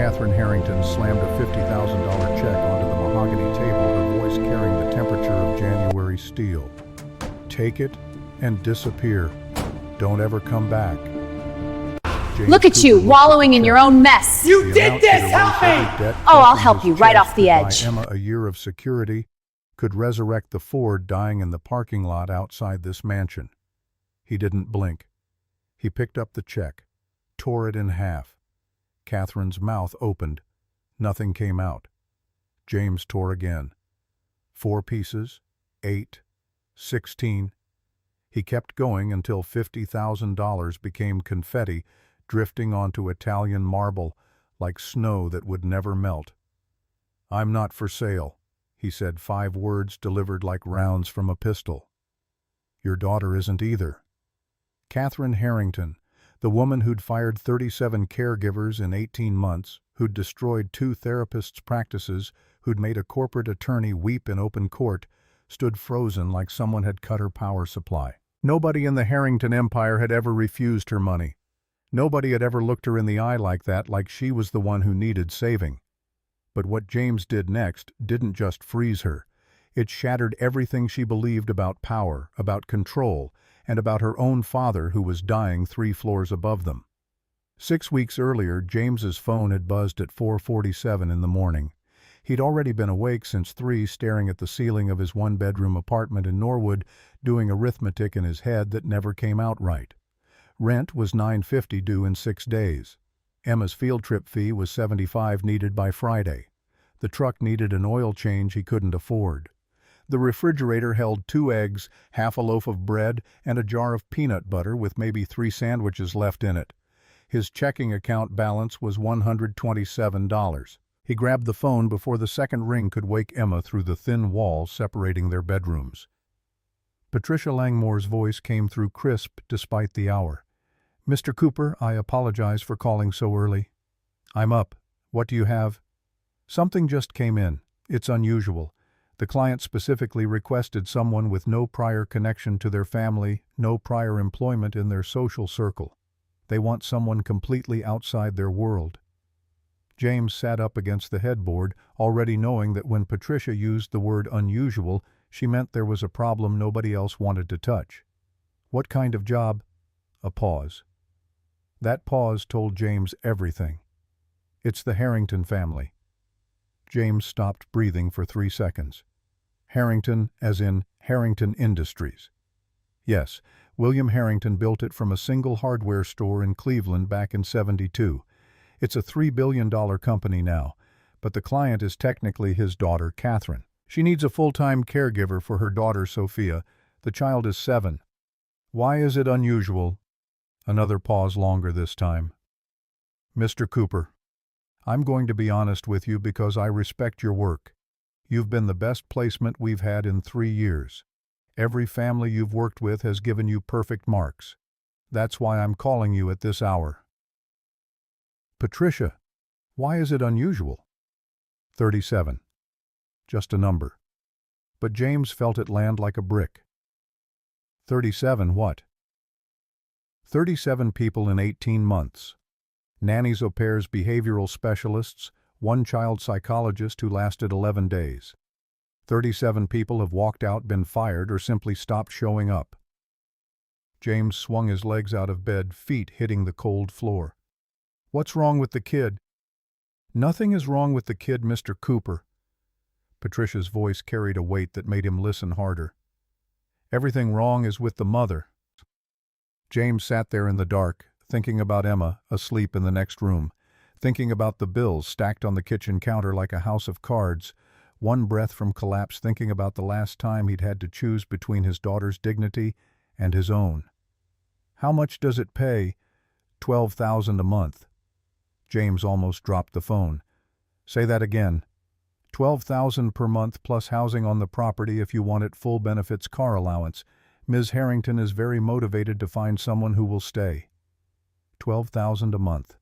Catherine Harrington slammed a $50,000 check onto the mahogany table, her voice carrying the temperature of January steel. "Take it and disappear. Don't ever come back." Look at you, wallowing in your own mess. You did this! Help me! Oh, I'll help you right off the edge. Emma a year of security, could resurrect the Ford dying in the parking lot outside this mansion. He didn't blink. He picked up the check, tore it in half. Catherine's mouth opened. Nothing came out. James tore again. 4 pieces, 8, 16. He kept going until $50,000 became confetti, drifting onto Italian marble like snow that would never melt. "I'm not for sale," he said, 5 words delivered like rounds from a pistol. "Your daughter isn't either." Catherine Harrington, the woman who'd fired 37 caregivers in 18 months, who'd destroyed 2 therapists' practices, who'd made a corporate attorney weep in open court, stood frozen like someone had cut her power supply. Nobody in the Harrington empire had ever refused her money. Nobody had ever looked her in the eye like that, like she was the one who needed saving. But what James did next didn't just freeze her. It shattered everything she believed about power, about control, and about her own father who was dying 3 floors above them. 6 weeks earlier, James's phone had buzzed at 4:47 in the morning. He'd already been awake since 3, staring at the ceiling of his 1-bedroom apartment in Norwood, doing arithmetic in his head that never came out right. Rent was $950 due in 6 days. Emma's field trip fee was $75 needed by Friday. The truck needed an oil change he couldn't afford. The refrigerator held 2 eggs, half a loaf of bread, and a jar of peanut butter with maybe 3 sandwiches left in it. His checking account balance was $127. He grabbed the phone before the second ring could wake Emma through the thin wall separating their bedrooms. Patricia Langmore's voice came through crisp despite the hour. "Mr. Cooper, I apologize for calling so early. I'm up. What do you have?" "Something just came in. It's unusual. The client specifically requested someone with no prior connection to their family, no prior employment in their social circle. They want someone completely outside their world." James sat up against the headboard, already knowing that when Patricia used the word unusual, she meant there was a problem nobody else wanted to touch. "What kind of job?" A pause. That pause told James everything. "It's the Harrington family." James stopped breathing for 3 seconds. "Harrington, as in Harrington Industries." "Yes, William Harrington built it from a single hardware store in Cleveland back in '72. It's a $3 billion company now, but the client is technically his daughter, Catherine. She needs a full-time caregiver for her daughter, Sophia. The child is 7. "Why is it unusual?" Another pause, longer this time. "Mr. Cooper, I'm going to be honest with you because I respect your work. You've been the best placement we've had in 3 years. Every family you've worked with has given you perfect marks. That's why I'm calling you at this hour." "Patricia, why is it unusual?" 37. Just a number. But James felt it land like a brick. 37 what? 37 people in 18 months. Nannies, au pairs, behavioral specialists, 1 child psychologist who lasted 11 days. 37 people have walked out, been fired, or simply stopped showing up. James swung his legs out of bed, feet hitting the cold floor. "What's wrong with the kid?" "Nothing is wrong with the kid, Mr. Cooper." Patricia's voice carried a weight that made him listen harder. "Everything wrong is with the mother." James sat there in the dark, thinking about Emma, asleep in the next room, thinking about the bills stacked on the kitchen counter like a house of cards, one breath from collapse, thinking about the last time he'd had to choose between his daughter's dignity and his own. "How much does it pay?" $12,000 a month. James almost dropped the phone. "Say that again." $12,000 per month plus housing on the property if you want it, full benefits, car allowance. Ms. Harrington is very motivated to find someone who will stay. $12,000 a month.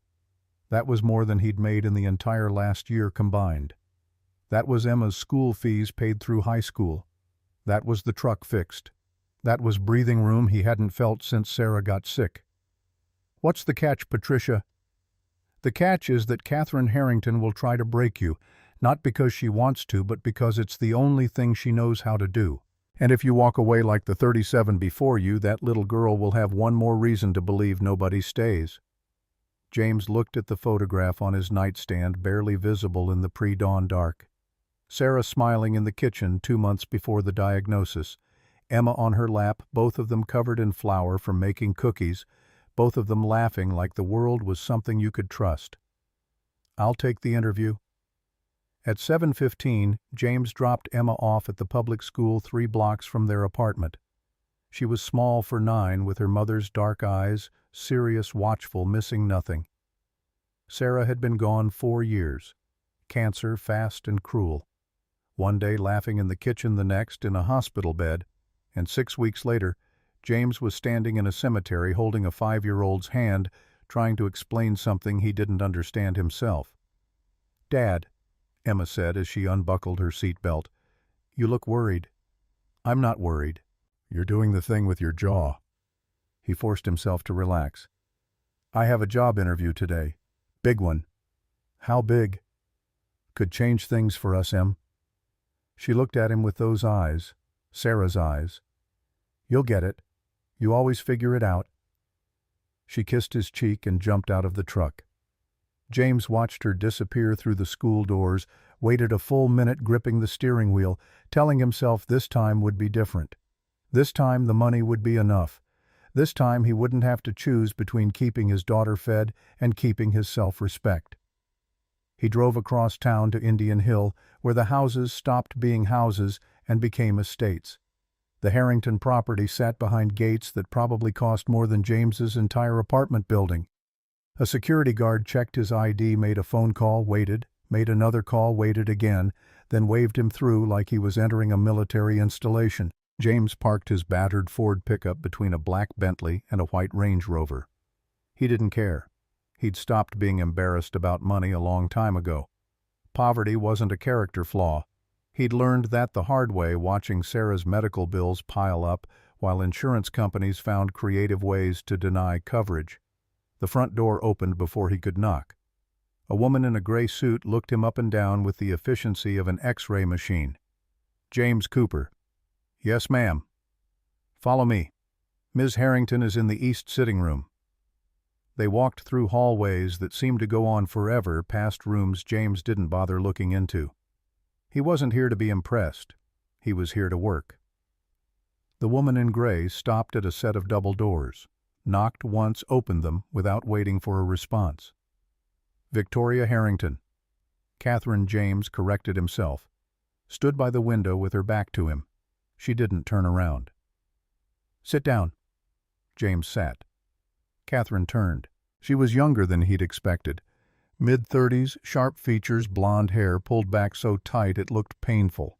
That was more than he'd made in the entire last year combined. That was Emma's school fees paid through high school. That was the truck fixed. That was breathing room he hadn't felt since Sarah got sick. "What's the catch, Patricia?" The catch is that Catherine Harrington will try to break you, not because she wants to, but because it's the only thing she knows how to do. And if you walk away like the 37 before you, that little girl will have one more reason to believe nobody stays. James looked at the photograph on his nightstand, barely visible in the pre-dawn dark. Sarah smiling in the kitchen 2 months before the diagnosis. Emma on her lap, both of them covered in flour from making cookies, both of them laughing like the world was something you could trust. "I'll take the interview." At 7:15, James dropped Emma off at the public school 3 blocks from their apartment. She was small for 9, with her mother's dark eyes, serious, watchful, missing nothing. Sarah had been gone 4 years. Cancer, fast and cruel. One day laughing in the kitchen, the next in a hospital bed, and 6 weeks later, James was standing in a cemetery holding a 5-year-old's hand, trying to explain something he didn't understand himself. "Dad," Emma said as she unbuckled her seatbelt, "you look worried." "I'm not worried. You're doing the thing with your jaw." He forced himself to relax. "I have a job interview today. Big one." "How big?" "Could change things for us, Em." She looked at him with those eyes, Sarah's eyes. "You'll get it. You always figure it out." She kissed his cheek and jumped out of the truck. James watched her disappear through the school doors, waited a full minute gripping the steering wheel, telling himself this time would be different. This time the money would be enough. This time he wouldn't have to choose between keeping his daughter fed and keeping his self-respect. He drove across town to Indian Hill, where the houses stopped being houses and became estates. The Harrington property sat behind gates that probably cost more than James's entire apartment building. A security guard checked his ID, made a phone call, waited, made another call, waited again, then waved him through like he was entering a military installation. James parked his battered Ford pickup between a black Bentley and a white Range Rover. He didn't care. He'd stopped being embarrassed about money a long time ago. Poverty wasn't a character flaw. He'd learned that the hard way, watching Sarah's medical bills pile up while insurance companies found creative ways to deny coverage. The front door opened before he could knock. A woman in a gray suit looked him up and down with the efficiency of an X-ray machine. "James Cooper." "Yes, ma'am." "Follow me. Ms. Harrington is in the east sitting room." They walked through hallways that seemed to go on forever, past rooms James didn't bother looking into. He wasn't here to be impressed. He was here to work. The woman in gray stopped at a set of double doors, knocked once, opened them without waiting for a response. "Victoria Harrington." Catherine James corrected himself, stood by the window with her back to him. She didn't turn around. "Sit down." James sat. Catherine turned. She was younger than he'd expected. Mid-30s, sharp features, blonde hair pulled back so tight it looked painful.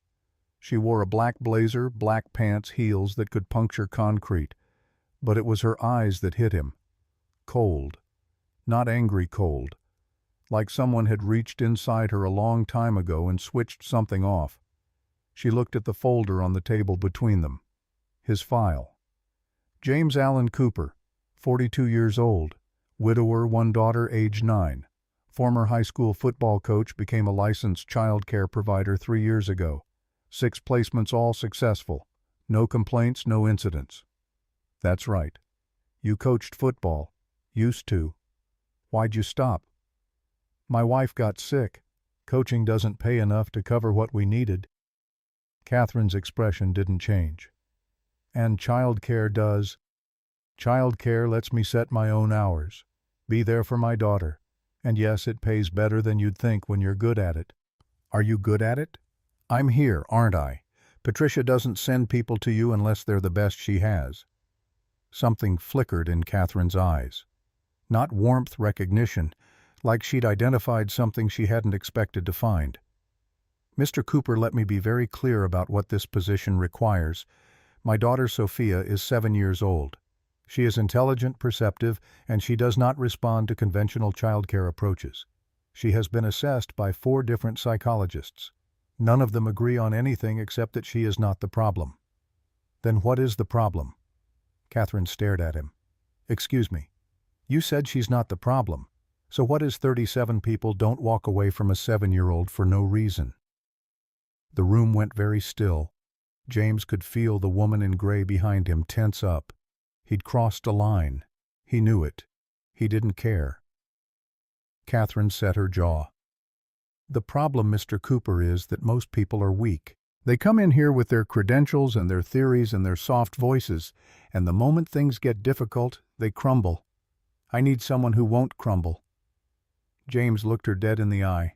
She wore a black blazer, black pants, heels that could puncture concrete. But it was her eyes that hit him. Cold. Not angry cold. Like someone had reached inside her a long time ago and switched something off. She looked at the folder on the table between them. His file. James Allen Cooper, 42 years old, widower, 1 daughter, age 9. Former high school football coach, became a licensed child care provider 3 years ago. 6 placements, all successful. No complaints, no incidents. That's right. You coached football. Used to. Why'd you stop? My wife got sick. Coaching doesn't pay enough to cover what we needed. Catherine's expression didn't change. And child care does. Child care lets me set my own hours. Be there for my daughter. And yes, it pays better than you'd think when you're good at it. Are you good at it? I'm here, aren't I? Patricia doesn't send people to you unless they're the best she has. Something flickered in Catherine's eyes. Not warmth, recognition, like she'd identified something she hadn't expected to find. "Mr. Cooper, let me be very clear about what this position requires. My daughter Sophia is 7 years old. She is intelligent, perceptive, and she does not respond to conventional childcare approaches. She has been assessed by 4 different psychologists. None of them agree on anything except that she is not the problem." "Then what is the problem?" Catherine stared at him. "Excuse me. You said she's not the problem. So what is 37 people don't walk away from a 7-year-old for no reason? The room went very still. James could feel the woman in gray behind him tense up. He'd crossed a line. He knew it. He didn't care. Catherine set her jaw. The problem, Mr. Cooper, is that most people are weak. They come in here with their credentials and their theories and their soft voices, and the moment things get difficult, they crumble. I need someone who won't crumble. James looked her dead in the eye.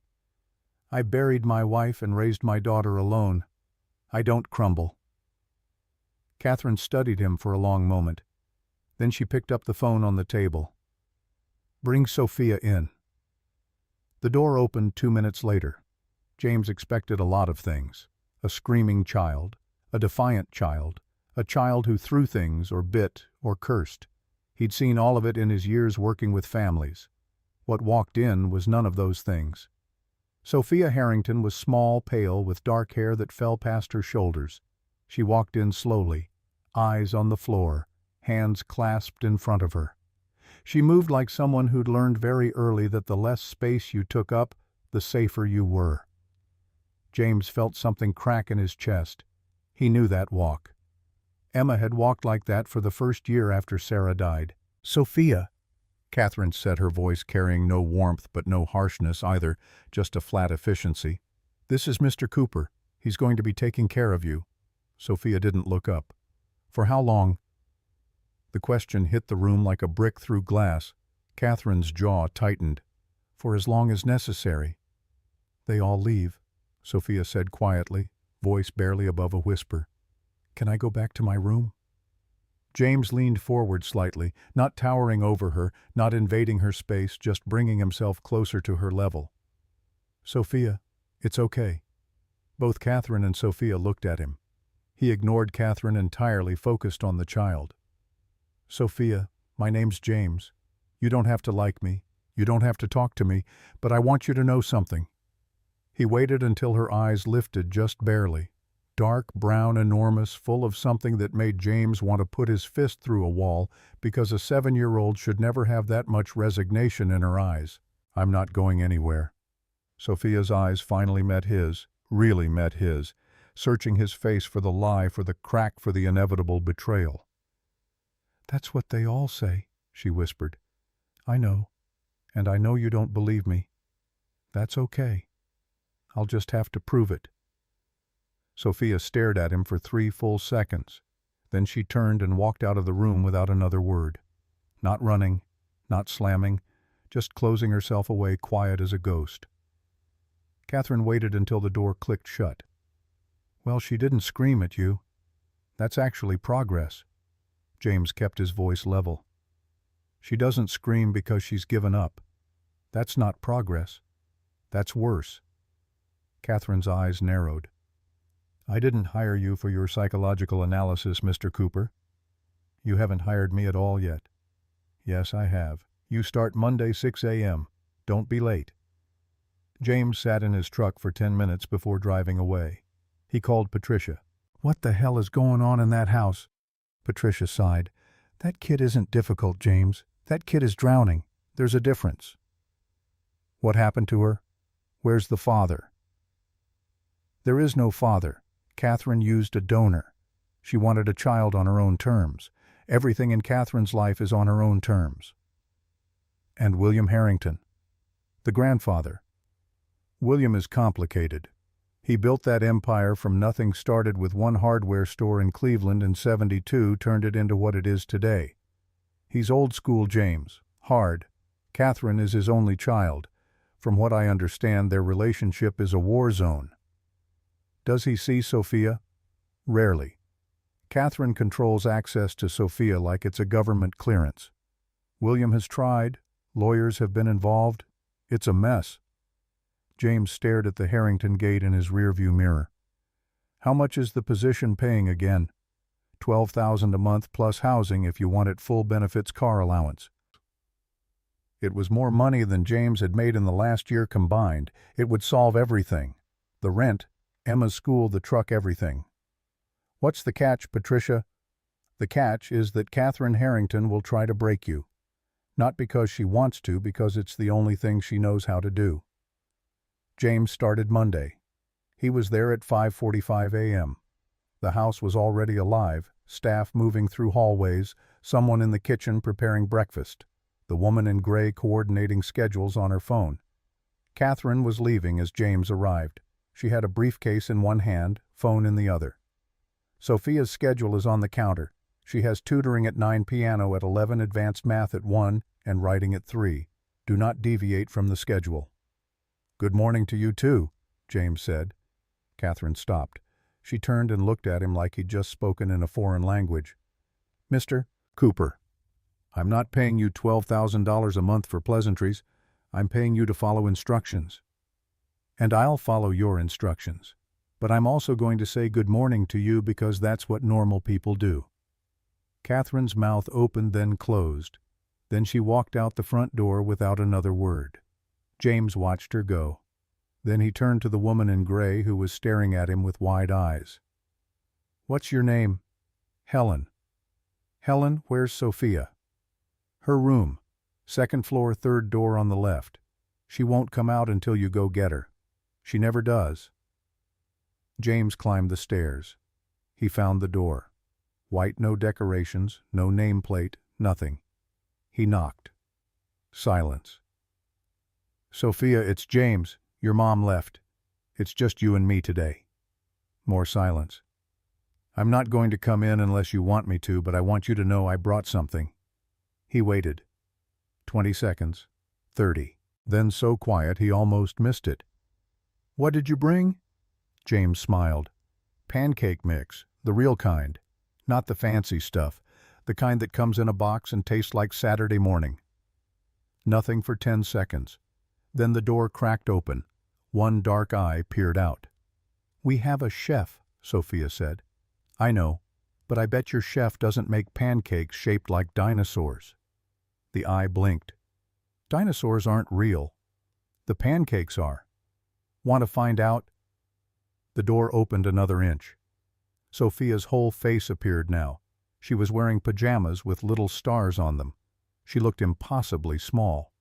I buried my wife and raised my daughter alone. I don't crumble. Catherine studied him for a long moment. Then she picked up the phone on the table. Bring Sophia in. The door opened 2 minutes later. James expected a lot of things. A screaming child, a defiant child, a child who threw things or bit or cursed. He'd seen all of it in his years working with families. What walked in was none of those things. Sophia Harrington was small, pale, with dark hair that fell past her shoulders. She walked in slowly, eyes on the floor, hands clasped in front of her. She moved like someone who'd learned very early that the less space you took up, the safer you were. James felt something crack in his chest. He knew that walk. Emma had walked like that for the first year after Sarah died. Sophia, Catherine said, her voice carrying no warmth but no harshness either, just a flat efficiency. This is Mr. Cooper. He's going to be taking care of you. Sophia didn't look up. For how long? The question hit the room like a brick through glass. Catherine's jaw tightened. For as long as necessary. They all leave, Sophia said quietly, voice barely above a whisper. Can I go back to my room? James leaned forward slightly, not towering over her, not invading her space, just bringing himself closer to her level. Sophia, it's okay. Both Catherine and Sophia looked at him. He ignored Catherine entirely, focused on the child. Sophia, my name's James. You don't have to like me. You don't have to talk to me, but I want you to know something. He waited until her eyes lifted just barely. Dark, brown, enormous, full of something that made James want to put his fist through a wall, because a 7-year-old should never have that much resignation in her eyes. I'm not going anywhere. Sophia's eyes finally met his, really met his, searching his face for the lie, for the crack, for the inevitable betrayal. That's what they all say, she whispered. I know, and I know you don't believe me. That's okay. I'll just have to prove it. Sophia stared at him for 3 full seconds. Then she turned and walked out of the room without another word. Not running, not slamming, just closing herself away, quiet as a ghost. Catherine waited until the door clicked shut. Well, she didn't scream at you. That's actually progress. James kept his voice level. She doesn't scream because she's given up. That's not progress. That's worse. Catherine's eyes narrowed. I didn't hire you for your psychological analysis, Mr. Cooper. You haven't hired me at all yet. Yes, I have. You start Monday 6 a.m. Don't be late. James sat in his truck for 10 minutes before driving away. He called Patricia. What the hell is going on in that house? Patricia sighed. That kid isn't difficult, James. That kid is drowning. There's a difference. What happened to her? Where's the father? There is no father. Catherine used a donor. She wanted a child on her own terms. Everything in Catherine's life is on her own terms. And William Harrington, the grandfather. William is complicated. He built that empire from nothing, started with one hardware store in Cleveland in '72, turned it into what it is today. He's old school James, hard. Catherine is his only child. From what I understand, their relationship is a war zone. Does he see Sophia? Rarely. Catherine controls access to Sophia like it's a government clearance. William has tried. Lawyers have been involved. It's a mess. James stared at the Harrington gate in his rearview mirror. How much is the position paying again? $12,000 a month plus housing if you wanted full benefits, car allowance. It was more money than James had made in the last year combined. It would solve everything. The rent, Emma's school, the truck, everything. What's the catch, Patricia? The catch is that Catherine Harrington will try to break you. Not because she wants to, because it's the only thing she knows how to do. James started Monday. He was there at 5:45 a.m. The house was already alive, staff moving through hallways, someone in the kitchen preparing breakfast, the woman in gray coordinating schedules on her phone. Catherine was leaving as James arrived. She had a briefcase in one hand, phone in the other. Sophia's schedule is on the counter. She has tutoring at 9, piano at 11, advanced math at 1, and writing at 3. Do not deviate from the schedule. Good morning to you too, James said. Catherine stopped. She turned and looked at him like he'd just spoken in a foreign language. Mr. Cooper, I'm not paying you $12,000 a month for pleasantries. I'm paying you to follow instructions. And I'll follow your instructions. But I'm also going to say good morning to you because that's what normal people do. Catherine's mouth opened, then closed. Then she walked out the front door without another word. James watched her go. Then he turned to the woman in gray who was staring at him with wide eyes. What's your name? Helen. Helen, where's Sophia? Her room. Second floor, third door on the left. She won't come out until you go get her. She never does. James climbed the stairs. He found the door. White, no decorations, no nameplate, nothing. He knocked. Silence. Sophia, it's James. Your mom left. It's just you and me today. More silence. I'm not going to come in unless you want me to, but I want you to know I brought something. He waited. 20 seconds. 30. Then so quiet he almost missed it. What did you bring? James smiled. Pancake mix, the real kind. Not the fancy stuff, the kind that comes in a box and tastes like Saturday morning. Nothing for 10 seconds. Then the door cracked open. One dark eye peered out. We have a chef, Sophia said. I know, but I bet your chef doesn't make pancakes shaped like dinosaurs. The eye blinked. Dinosaurs aren't real. The pancakes are. Want to find out? The door opened another inch. Sophia's whole face appeared now. She was wearing pajamas with little stars on them. She looked impossibly small.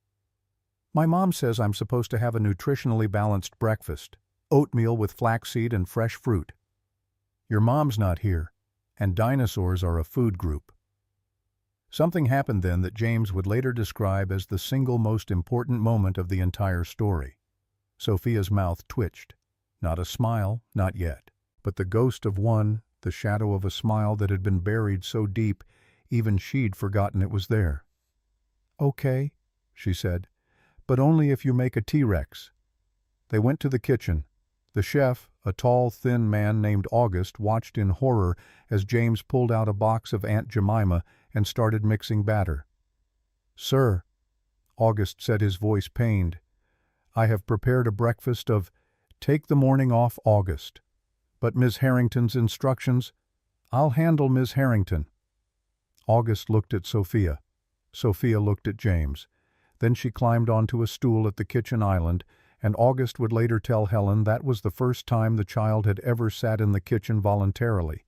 My mom says I'm supposed to have a nutritionally balanced breakfast, oatmeal with flaxseed and fresh fruit. Your mom's not here, and dinosaurs are a food group. Something happened then that James would later describe as the single most important moment of the entire story. Sophia's mouth twitched. Not a smile, not yet, but the ghost of one, the shadow of a smile that had been buried so deep, even she'd forgotten it was there. Okay, she said, but only if you make a T-Rex. They went to the kitchen. The chef, a tall, thin man named August, watched in horror as James pulled out a box of Aunt Jemima and started mixing batter. Sir, August said, his voice pained, I have prepared a breakfast of take the morning off, August. But Miss Harrington's instructions? I'll handle Miss Harrington. August looked at Sophia. Sophia looked at James. Then she climbed onto a stool at the kitchen island, and August would later tell Helen that was the first time the child had ever sat in the kitchen voluntarily.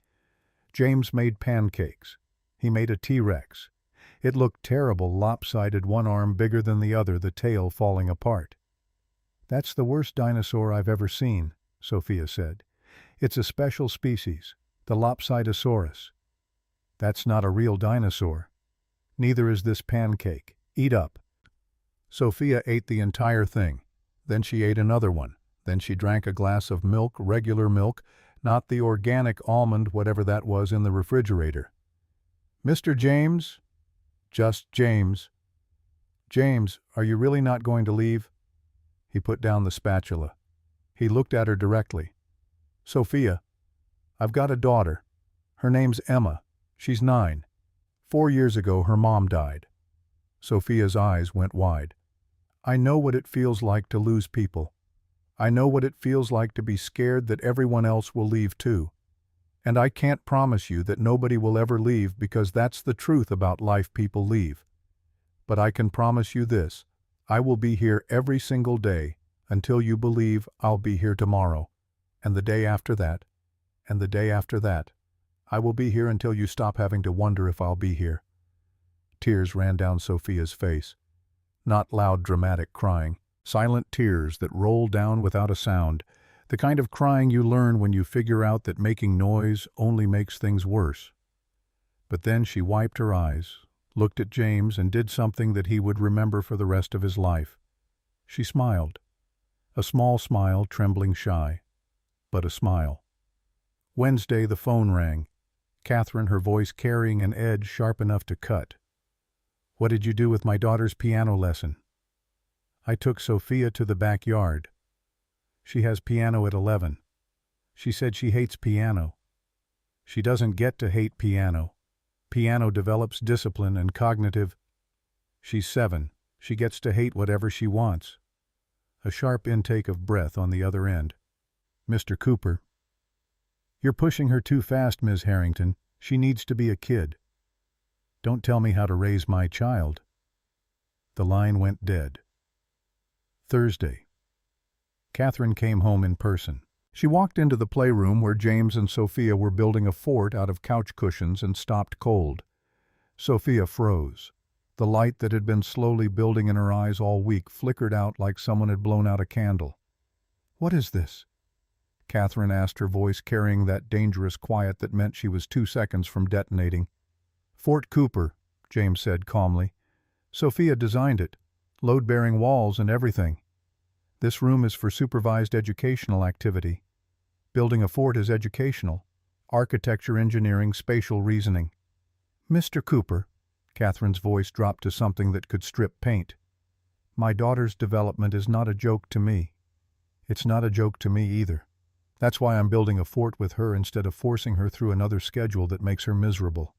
James made pancakes. He made a T-Rex. It looked terrible, lopsided, one arm bigger than the other, the tail falling apart. That's the worst dinosaur I've ever seen, Sophia said. It's a special species, the Lopsidosaurus. That's not a real dinosaur. Neither is this pancake. Eat up. Sophia ate the entire thing. Then she ate another one. Then she drank a glass of milk, regular milk, not the organic almond, whatever that was in the refrigerator. Mr. James? Just James. James, are you really not going to leave? He put down the spatula. He looked at her directly. Sophia, I've got a daughter. Her name's Emma. She's 9. 4 years ago her mom died. Sophia's eyes went wide. I know what it feels like to lose people. I know what it feels like to be scared that everyone else will leave too. And I can't promise you that nobody will ever leave because that's the truth about life, people leave. But I can promise you this, I will be here every single day until you believe I'll be here tomorrow, and the day after that, and the day after that. I will be here until you stop having to wonder if I'll be here. Tears ran down Sophia's face. Not loud, dramatic crying. Silent tears that roll down without a sound. The kind of crying you learn when you figure out that making noise only makes things worse. But then she wiped her eyes, looked at James, and did something that he would remember for the rest of his life. She smiled. A small smile, trembling shy. But a smile. Wednesday, the phone rang. Catherine, her voice carrying an edge sharp enough to cut. "What did you do with my daughter's piano lesson?" "I took Sophia to the backyard. She has piano at 11. She said she hates piano. She doesn't get to hate piano. Piano develops discipline and cognitive. She's 7. She gets to hate whatever she wants." A sharp intake of breath on the other end. "Mr. Cooper." "You're pushing her too fast, Ms. Harrington. She needs to be a kid." "Don't tell me how to raise my child." The line went dead. Thursday. Catherine came home in person. She walked into the playroom where James and Sophia were building a fort out of couch cushions and stopped cold. Sophia froze. The light that had been slowly building in her eyes all week flickered out like someone had blown out a candle. "What is this?" Catherine asked, her voice carrying that dangerous quiet that meant she was 2 seconds from detonating. "Fort Cooper," James said calmly. "Sophia designed it. Load-bearing walls and everything. This room is for supervised educational activity. Building a fort is educational. Architecture, engineering, spatial reasoning." "Mr. Cooper," Catherine's voice dropped to something that could strip paint. "My daughter's development is not a joke to me. It's not a joke to me either. That's why I'm building a fort with her instead of forcing her through another schedule that makes her miserable."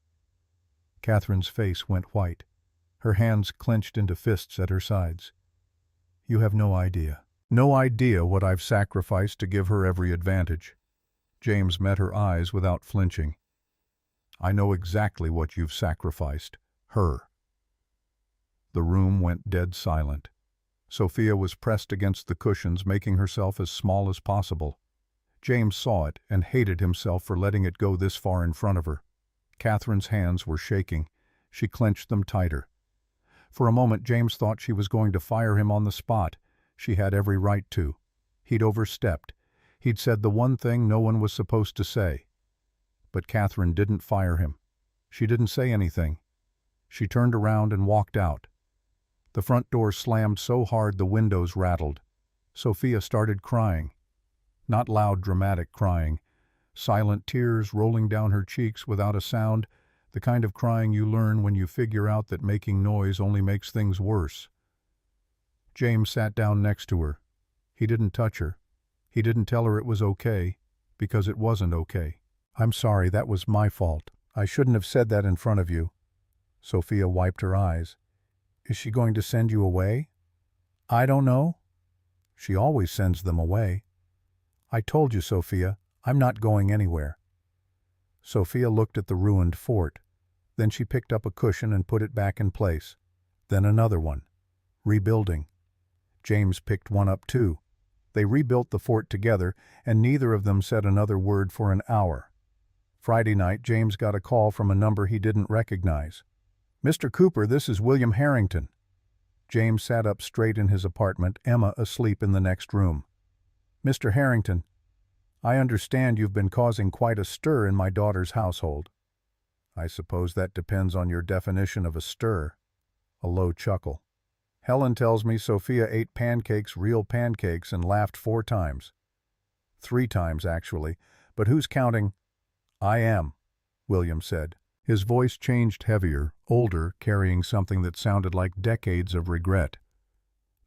Catherine's face went white. Her hands clenched into fists at her sides. "You have no idea. No idea what I've sacrificed to give her every advantage." James met her eyes without flinching. "I know exactly what you've sacrificed. Her." The room went dead silent. Sophia was pressed against the cushions, making herself as small as possible. James saw it and hated himself for letting it go this far in front of her. Catherine's hands were shaking. She clenched them tighter. For a moment James thought she was going to fire him on the spot. She had every right to. He'd overstepped. He'd said the one thing no one was supposed to say. But Catherine didn't fire him. She didn't say anything. She turned around and walked out. The front door slammed so hard the windows rattled. Sophia started crying. Not loud, dramatic crying. Silent tears rolling down her cheeks without a sound, the kind of crying you learn when you figure out that making noise only makes things worse. James sat down next to her. He didn't touch her. He didn't tell her it was okay, because it wasn't okay. "I'm sorry, that was my fault. I shouldn't have said that in front of you." Sophia wiped her eyes. "Is she going to send you away?" "I don't know." "She always sends them away." "I told you, Sophia, I'm not going anywhere." Sophia looked at the ruined fort. Then she picked up a cushion and put it back in place. Then another one. Rebuilding. James picked one up too. They rebuilt the fort together, and neither of them said another word for an hour. Friday night, James got a call from a number he didn't recognize. "Mr. Cooper, this is William Harrington." James sat up straight in his apartment, Emma asleep in the next room. "Mr. Harrington, I understand you've been causing quite a stir in my daughter's household." "I suppose that depends on your definition of a stir." A low chuckle. "Helen tells me Sophia ate pancakes, real pancakes, and laughed 4 times. 3 times, actually, but who's counting?" "I am," William said. His voice changed heavier, older, carrying something that sounded like decades of regret.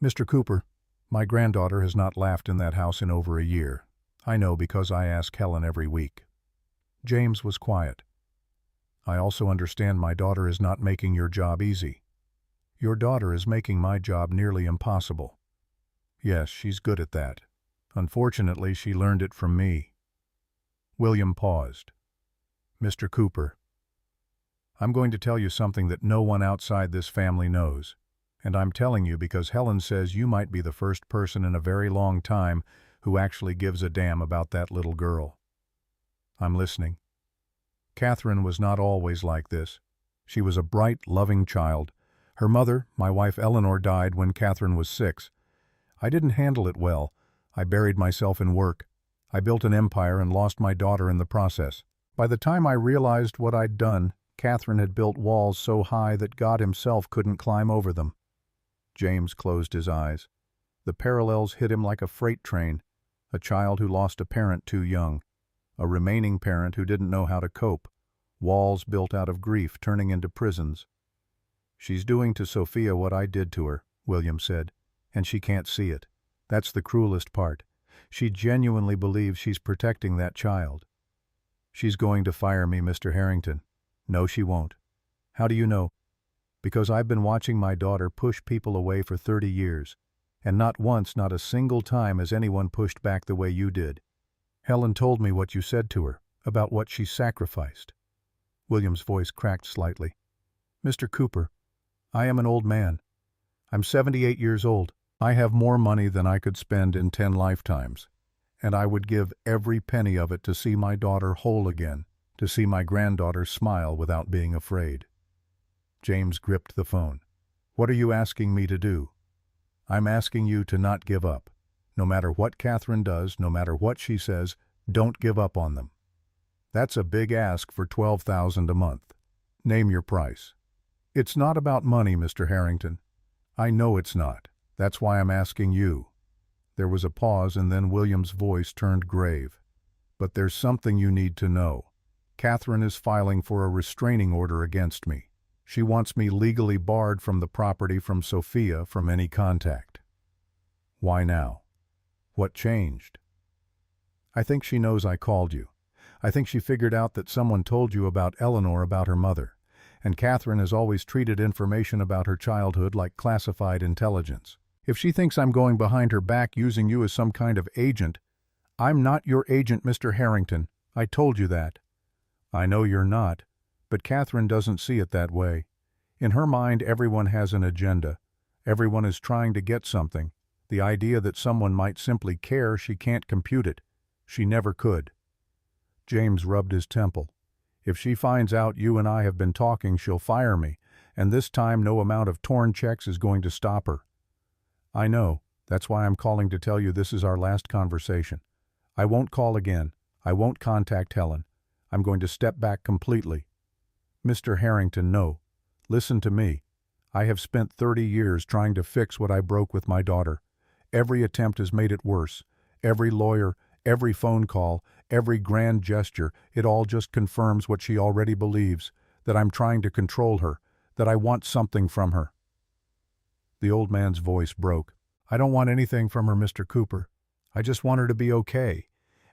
"Mr. Cooper, my granddaughter has not laughed in that house in over a year. I know because I ask Helen every week." James was quiet. "I also understand my daughter is not making your job easy. Your daughter is making my job nearly impossible." "Yes, she's good at that. Unfortunately, she learned it from me." William paused. "Mr. Cooper, I'm going to tell you something that no one outside this family knows. And I'm telling you because Helen says you might be the first person in a very long time who actually gives a damn about that little girl." "I'm listening." "Catherine was not always like this. She was a bright, loving child. Her mother, my wife Eleanor, died when Catherine was 6. I didn't handle it well. I buried myself in work. I built an empire and lost my daughter in the process. By the time I realized what I'd done, Catherine had built walls so high that God himself couldn't climb over them. James closed his eyes. The parallels hit him like a freight train. A child who lost a parent too young. A remaining parent who didn't know how to cope. Walls built out of grief turning into prisons. "She's doing to Sophia what I did to her," William said, "and she can't see it. That's the cruelest part. She genuinely believes she's protecting that child." "She's going to fire me, Mr. Harrington." "No, she won't." "How do you know?" "Because I've been watching my daughter push people away for 30 years, and not once, not a single time has anyone pushed back the way you did. Helen told me what you said to her, about what she sacrificed." William's voice cracked slightly. "Mr. Cooper, I am an old man. I'm 78 years old. I have more money than I could spend in 10 lifetimes, and I would give every penny of it to see my daughter whole again, to see my granddaughter smile without being afraid." James gripped the phone. "What are you asking me to do?" "I'm asking you to not give up. No matter what Catherine does, no matter what she says, don't give up on them." "That's a big ask for $12,000 a month. Name your price." "It's not about money, Mr. Harrington." "I know it's not. That's why I'm asking you." There was a pause, and then William's voice turned grave. "But there's something you need to know. Catherine is filing for a restraining order against me. She wants me legally barred from the property from Sophia, from any contact." "Why now? What changed?" "I think she knows I called you. I think she figured out that someone told you about Eleanor, about her mother. And Catherine has always treated information about her childhood like classified intelligence. If she thinks I'm going behind her back using you as some kind of agent, I'm not your agent, Mr. Harrington. I told you that." "I know you're not, but Catherine doesn't see it that way. In her mind, everyone has an agenda. Everyone is trying to get something. The idea that someone might simply care, she can't compute it. She never could." James rubbed his temple. "If she finds out you and I have been talking, she'll fire me, and this time no amount of torn checks is going to stop her." "I know. That's why I'm calling to tell you this is our last conversation. I won't call again. I won't contact Helen. I'm going to step back completely." "Mr. Harrington, no. Listen to me. I have spent 30 years trying to fix what I broke with my daughter. Every attempt has made it worse. Every lawyer, every phone call, every grand gesture, it all just confirms what she already believes, that I'm trying to control her, that I want something from her." The old man's voice broke. "I don't want anything from her, Mr. Cooper. I just want her to be okay.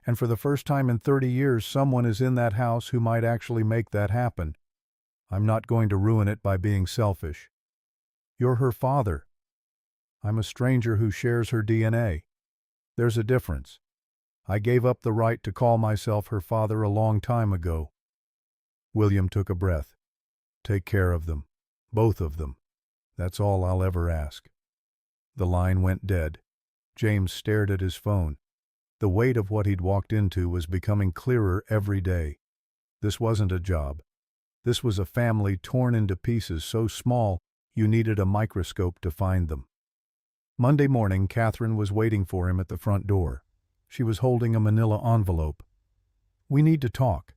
And for the first time in 30 years, someone is in that house who might actually make that happen. I'm not going to ruin it by being selfish. You're her father. I'm a stranger who shares her DNA. There's a difference. I gave up the right to call myself her father a long time ago." William took a breath. "Take care of them. Both of them. That's all I'll ever ask." The line went dead. James stared at his phone. The weight of what he'd walked into was becoming clearer every day. This wasn't a job. This was a family torn into pieces so small you needed a microscope to find them. Monday morning, Catherine was waiting for him at the front door. She was holding a manila envelope. "We need to talk."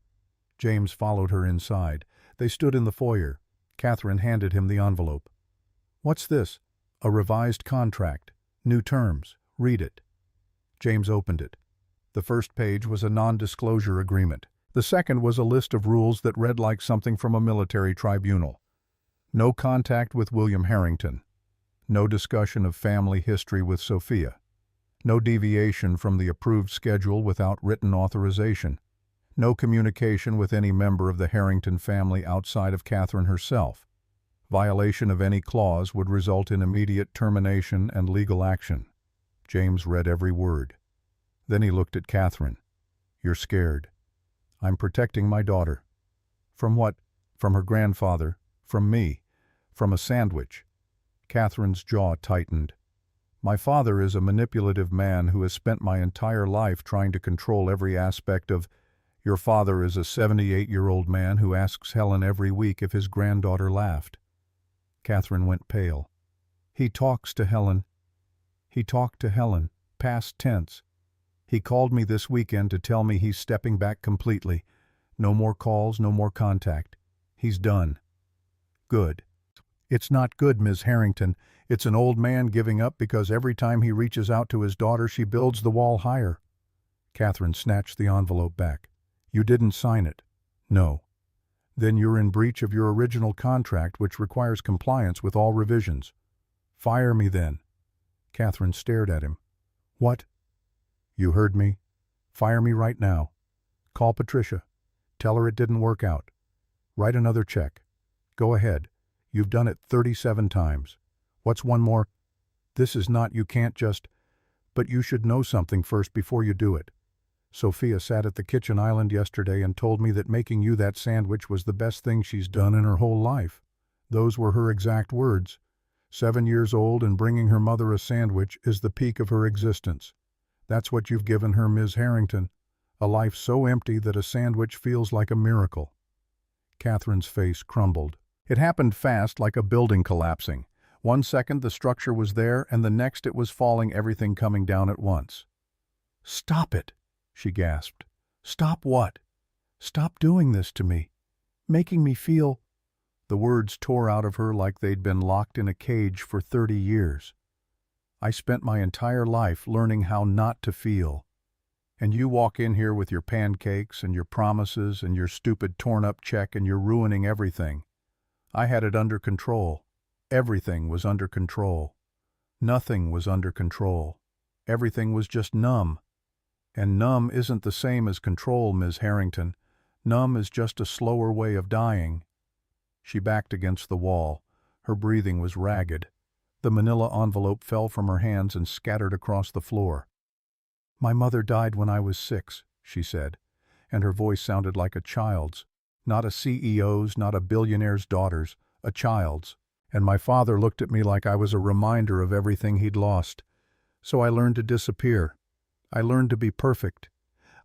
James followed her inside. They stood in the foyer. Catherine handed him the envelope. "What's this?" "A revised contract. New terms. Read it." James opened it. The first page was a non-disclosure agreement. The second was a list of rules that read like something from a military tribunal. No contact with William Harrington. No discussion of family history with Sophia. No deviation from the approved schedule without written authorization. No communication with any member of the Harrington family outside of Catherine herself. Violation of any clause would result in immediate termination and legal action. James read every word. Then he looked at Catherine. "You're scared." "I'm protecting my daughter." "From what?" "From her grandfather. From me. From a sandwich." Catherine's jaw tightened. "My father is a manipulative man who has spent my entire life trying to control every aspect of..." Your father is a 78-year-old man who asks Helen every week if his granddaughter laughed. Catherine went pale. He talks to Helen. He talked to Helen, past tense. He called me this weekend to tell me he's stepping back completely. No more calls, no more contact. He's done. Good. It's not good, Ms. Harrington. It's an old man giving up because every time he reaches out to his daughter, she builds the wall higher. Catherine snatched the envelope back. You didn't sign it. No. Then you're in breach of your original contract, which requires compliance with all revisions. Fire me then. Catherine stared at him. What? You heard me. Fire me right now. Call Patricia. Tell her it didn't work out. Write another check. Go ahead. You've done it 37 times. What's one more? This is not, you can't just, but you should know something first before you do it. Sophia sat at the kitchen island yesterday and told me that making you that sandwich was the best thing she's done in her whole life. Those were her exact words. 7 years old and bringing her mother a sandwich is the peak of her existence. That's what you've given her, Ms. Harrington. A life so empty that a sandwich feels like a miracle. Catherine's face crumbled. It happened fast, like a building collapsing. 1 second the structure was there, and the next it was falling, everything coming down at once. Stop it, she gasped. Stop what? Stop doing this to me. Making me feel... The words tore out of her like they'd been locked in a cage for 30 years. I spent my entire life learning how not to feel. And you walk in here with your pancakes and your promises and your stupid torn-up check and you're ruining everything. I had it under control. Everything was under control. Nothing was under control. Everything was just numb. And numb isn't the same as control, Ms. Harrington. Numb is just a slower way of dying. She backed against the wall. Her breathing was ragged. The manila envelope fell from her hands and scattered across the floor. My mother died when I was 6, she said, and her voice sounded like a child's. Not a CEO's, not a billionaire's daughter's, a child's. And my father looked at me like I was a reminder of everything he'd lost. So I learned to disappear. I learned to be perfect.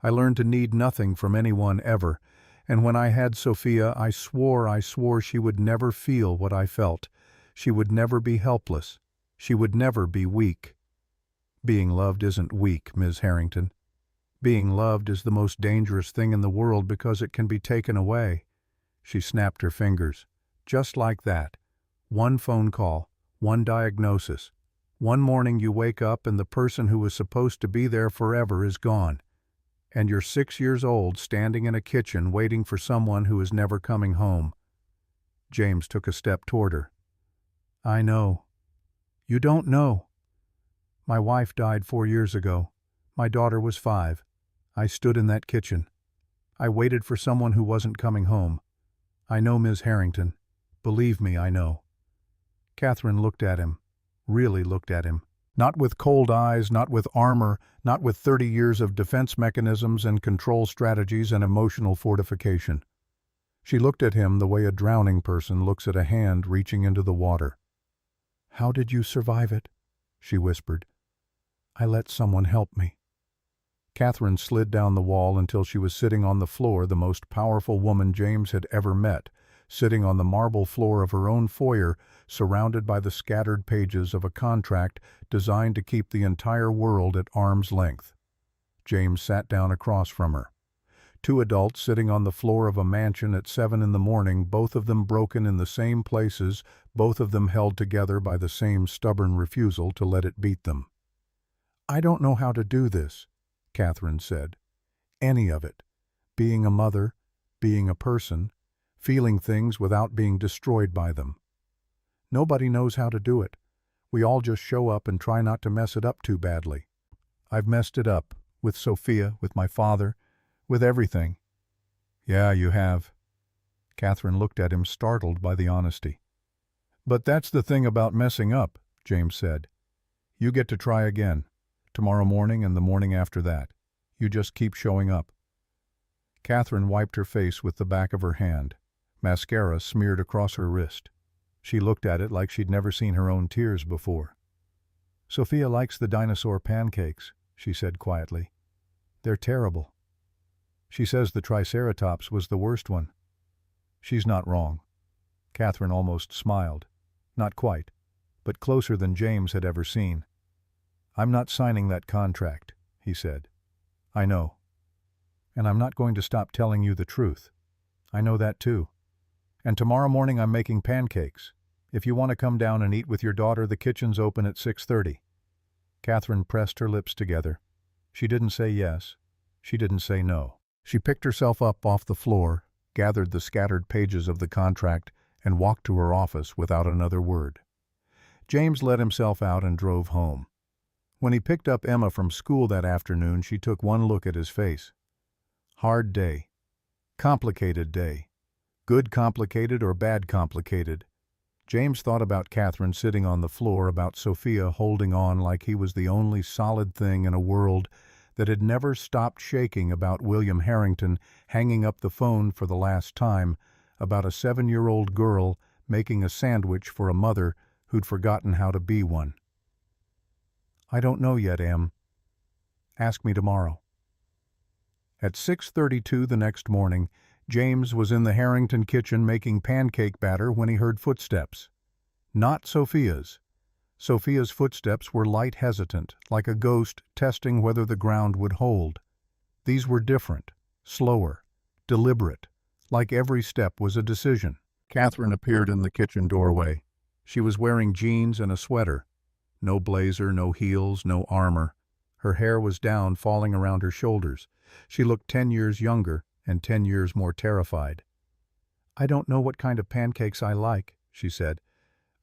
I learned to need nothing from anyone ever. And when I had Sophia, I swore she would never feel what I felt. She would never be helpless. She would never be weak. Being loved isn't weak, Ms. Harrington. Being loved is the most dangerous thing in the world because it can be taken away. She snapped her fingers. Just like that. 1 phone call, 1 diagnosis. One morning you wake up and the person who was supposed to be there forever is gone. And you're 6 years old standing in a kitchen waiting for someone who is never coming home. James took a step toward her. I know. You don't know. My wife died 4 years ago. My daughter was 5. I stood in that kitchen. I waited for someone who wasn't coming home. I know, Ms. Harrington. Believe me, I know. Catherine looked at him, really looked at him. Not with cold eyes, not with armor, not with 30 years of defense mechanisms and control strategies and emotional fortification. She looked at him the way a drowning person looks at a hand reaching into the water. How did you survive it? She whispered. I let someone help me. Catherine slid down the wall until she was sitting on the floor, the most powerful woman James had ever met, sitting on the marble floor of her own foyer, surrounded by the scattered pages of a contract designed to keep the entire world at arm's length. James sat down across from her. 2 adults sitting on the floor of a mansion at 7 in the morning, both of them broken in the same places, both of them held together by the same stubborn refusal to let it beat them. I don't know how to do this, Catherine said. Any of it. Being a mother, being a person, feeling things without being destroyed by them. Nobody knows how to do it. We all just show up and try not to mess it up too badly. I've messed it up, with Sophia, with my father, with everything. Yeah, you have. Catherine looked at him, startled by the honesty. But that's the thing about messing up, James said. You get to try again. Tomorrow morning and the morning after that. You just keep showing up. Catherine wiped her face with the back of her hand. Mascara smeared across her wrist. She looked at it like she'd never seen her own tears before. Sophia likes the dinosaur pancakes, she said quietly. They're terrible. She says the Triceratops was the worst one. She's not wrong. Catherine almost smiled. Not quite, but closer than James had ever seen. I'm not signing that contract, he said. I know. And I'm not going to stop telling you the truth. I know that too. And tomorrow morning I'm making pancakes. If you want to come down and eat with your daughter, the kitchen's open at 6:30. Catherine pressed her lips together. She didn't say yes. She didn't say no. She picked herself up off the floor, gathered the scattered pages of the contract, and walked to her office without another word. James let himself out and drove home. When he picked up Emma from school that afternoon, she took one look at his face. Hard day. Complicated day. Good complicated or bad complicated. James thought about Catherine sitting on the floor, about Sophia holding on like he was the only solid thing in a world that had never stopped shaking, about William Harrington hanging up the phone for the last time, about a 7-year-old girl making a sandwich for a mother who'd forgotten how to be one. I don't know yet, Em. Ask me tomorrow. At 6:32 the next morning, James was in the Harrington kitchen making pancake batter when he heard footsteps. Not Sophia's. Sophia's footsteps were light, hesitant, like a ghost testing whether the ground would hold. These were different, slower, deliberate, like every step was a decision. Catherine appeared in the kitchen doorway. She was wearing jeans and a sweater. No blazer, no heels, no armor. Her hair was down, falling around her shoulders. She looked 10 years younger and 10 years more terrified. I don't know what kind of pancakes I like, she said.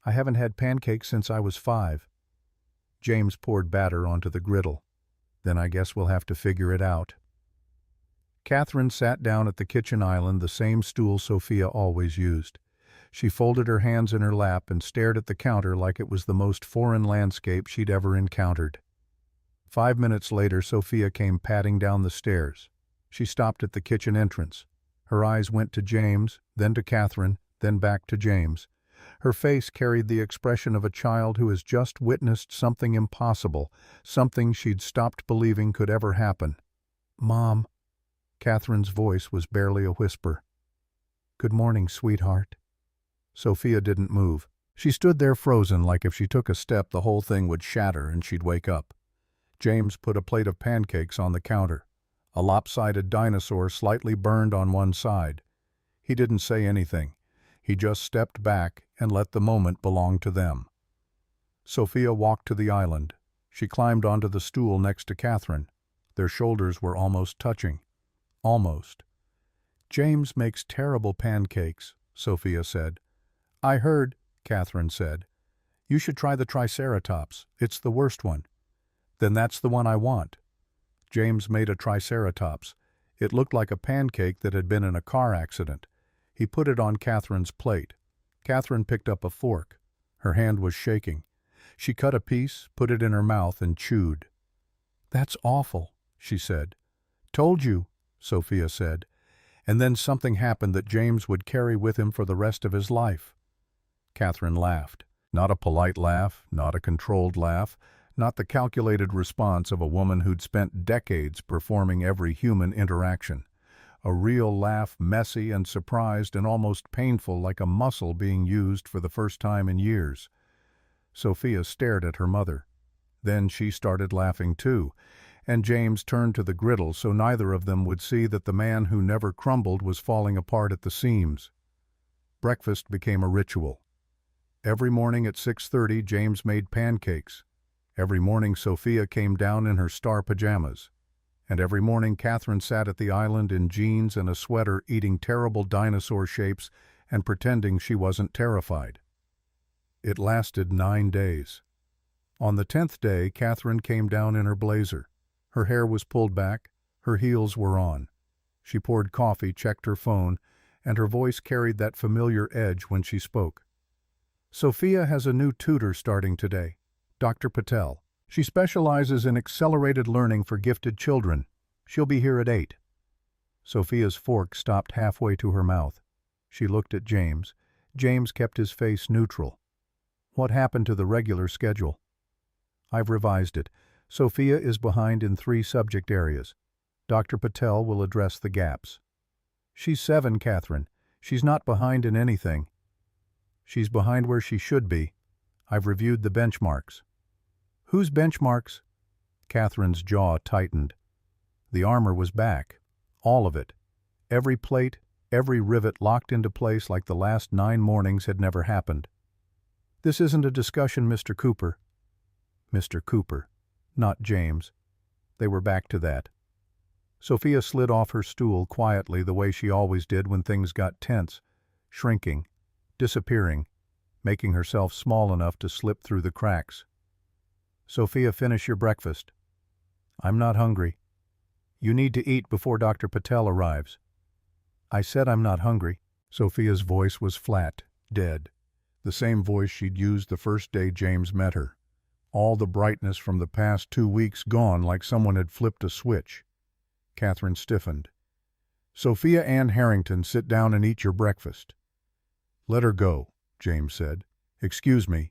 I haven't had pancakes since I was 5. James poured batter onto the griddle. Then I guess we'll have to figure it out. Catherine sat down at the kitchen island, the same stool Sophia always used. She folded her hands in her lap and stared at the counter like it was the most foreign landscape she'd ever encountered. 5 minutes later, Sophia came padding down the stairs. She stopped at the kitchen entrance. Her eyes went to James, then to Catherine, then back to James. Her face carried the expression of a child who has just witnessed something impossible, something she'd stopped believing could ever happen. Mom. Catherine's voice was barely a whisper. Good morning, sweetheart. Sophia didn't move. She stood there frozen, like if she took a step the whole thing would shatter and she'd wake up. James put a plate of pancakes on the counter. A lopsided dinosaur slightly burned on one side. He didn't say anything. He just stepped back and let the moment belong to them. Sophia walked to the island. She climbed onto the stool next to Catherine. Their shoulders were almost touching. Almost. James makes terrible pancakes, Sophia said. I heard, Catherine said. You should try the Triceratops. It's the worst one. Then that's the one I want. James made a Triceratops. It looked like a pancake that had been in a car accident. He put it on Catherine's plate. Catherine picked up a fork. Her hand was shaking. She cut a piece, put it in her mouth, and chewed. That's awful, she said. Told you, Sophia said. And then something happened that James would carry with him for the rest of his life. Catherine laughed. Not a polite laugh, not a controlled laugh, not the calculated response of a woman who'd spent decades performing every human interaction. A real laugh, messy and surprised and almost painful, like a muscle being used for the first time in years. Sophia stared at her mother. Then she started laughing too, and James turned to the griddle so neither of them would see that the man who never crumbled was falling apart at the seams. Breakfast became a ritual. Every morning at 6:30, James made pancakes. Every morning Sophia came down in her star pajamas. And every morning Catherine sat at the island in jeans and a sweater, eating terrible dinosaur shapes and pretending she wasn't terrified. It lasted 9 days. On the 10th day, Catherine came down in her blazer. Her hair was pulled back, her heels were on. She poured coffee, checked her phone, and her voice carried that familiar edge when she spoke. Sophia has a new tutor starting today, Dr. Patel. She specializes in accelerated learning for gifted children. She'll be here at 8. Sophia's fork stopped halfway to her mouth. She looked at James. James kept his face neutral. What happened to the regular schedule? I've revised it. Sophia is behind in 3 subject areas. Dr. Patel will address the gaps. She's 7, Catherine. She's not behind in anything. She's behind where she should be. I've reviewed the benchmarks. Whose benchmarks? Catherine's jaw tightened. The armor was back. All of it. Every plate, every rivet locked into place like the last 9 mornings had never happened. This isn't a discussion, Mr. Cooper. Mr. Cooper, not James. They were back to that. Sophia slid off her stool quietly the way she always did when things got tense, shrinking, disappearing, making herself small enough to slip through the cracks. Sophia, finish your breakfast. I'm not hungry. You need to eat before Dr. Patel arrives. I said I'm not hungry. Sophia's voice was flat, dead. The same voice she'd used the first day James met her. All the brightness from the past 2 weeks gone like someone had flipped a switch. Catherine stiffened. Sophia Ann Harrington, sit down and eat your breakfast. Let her go, James said. Excuse me.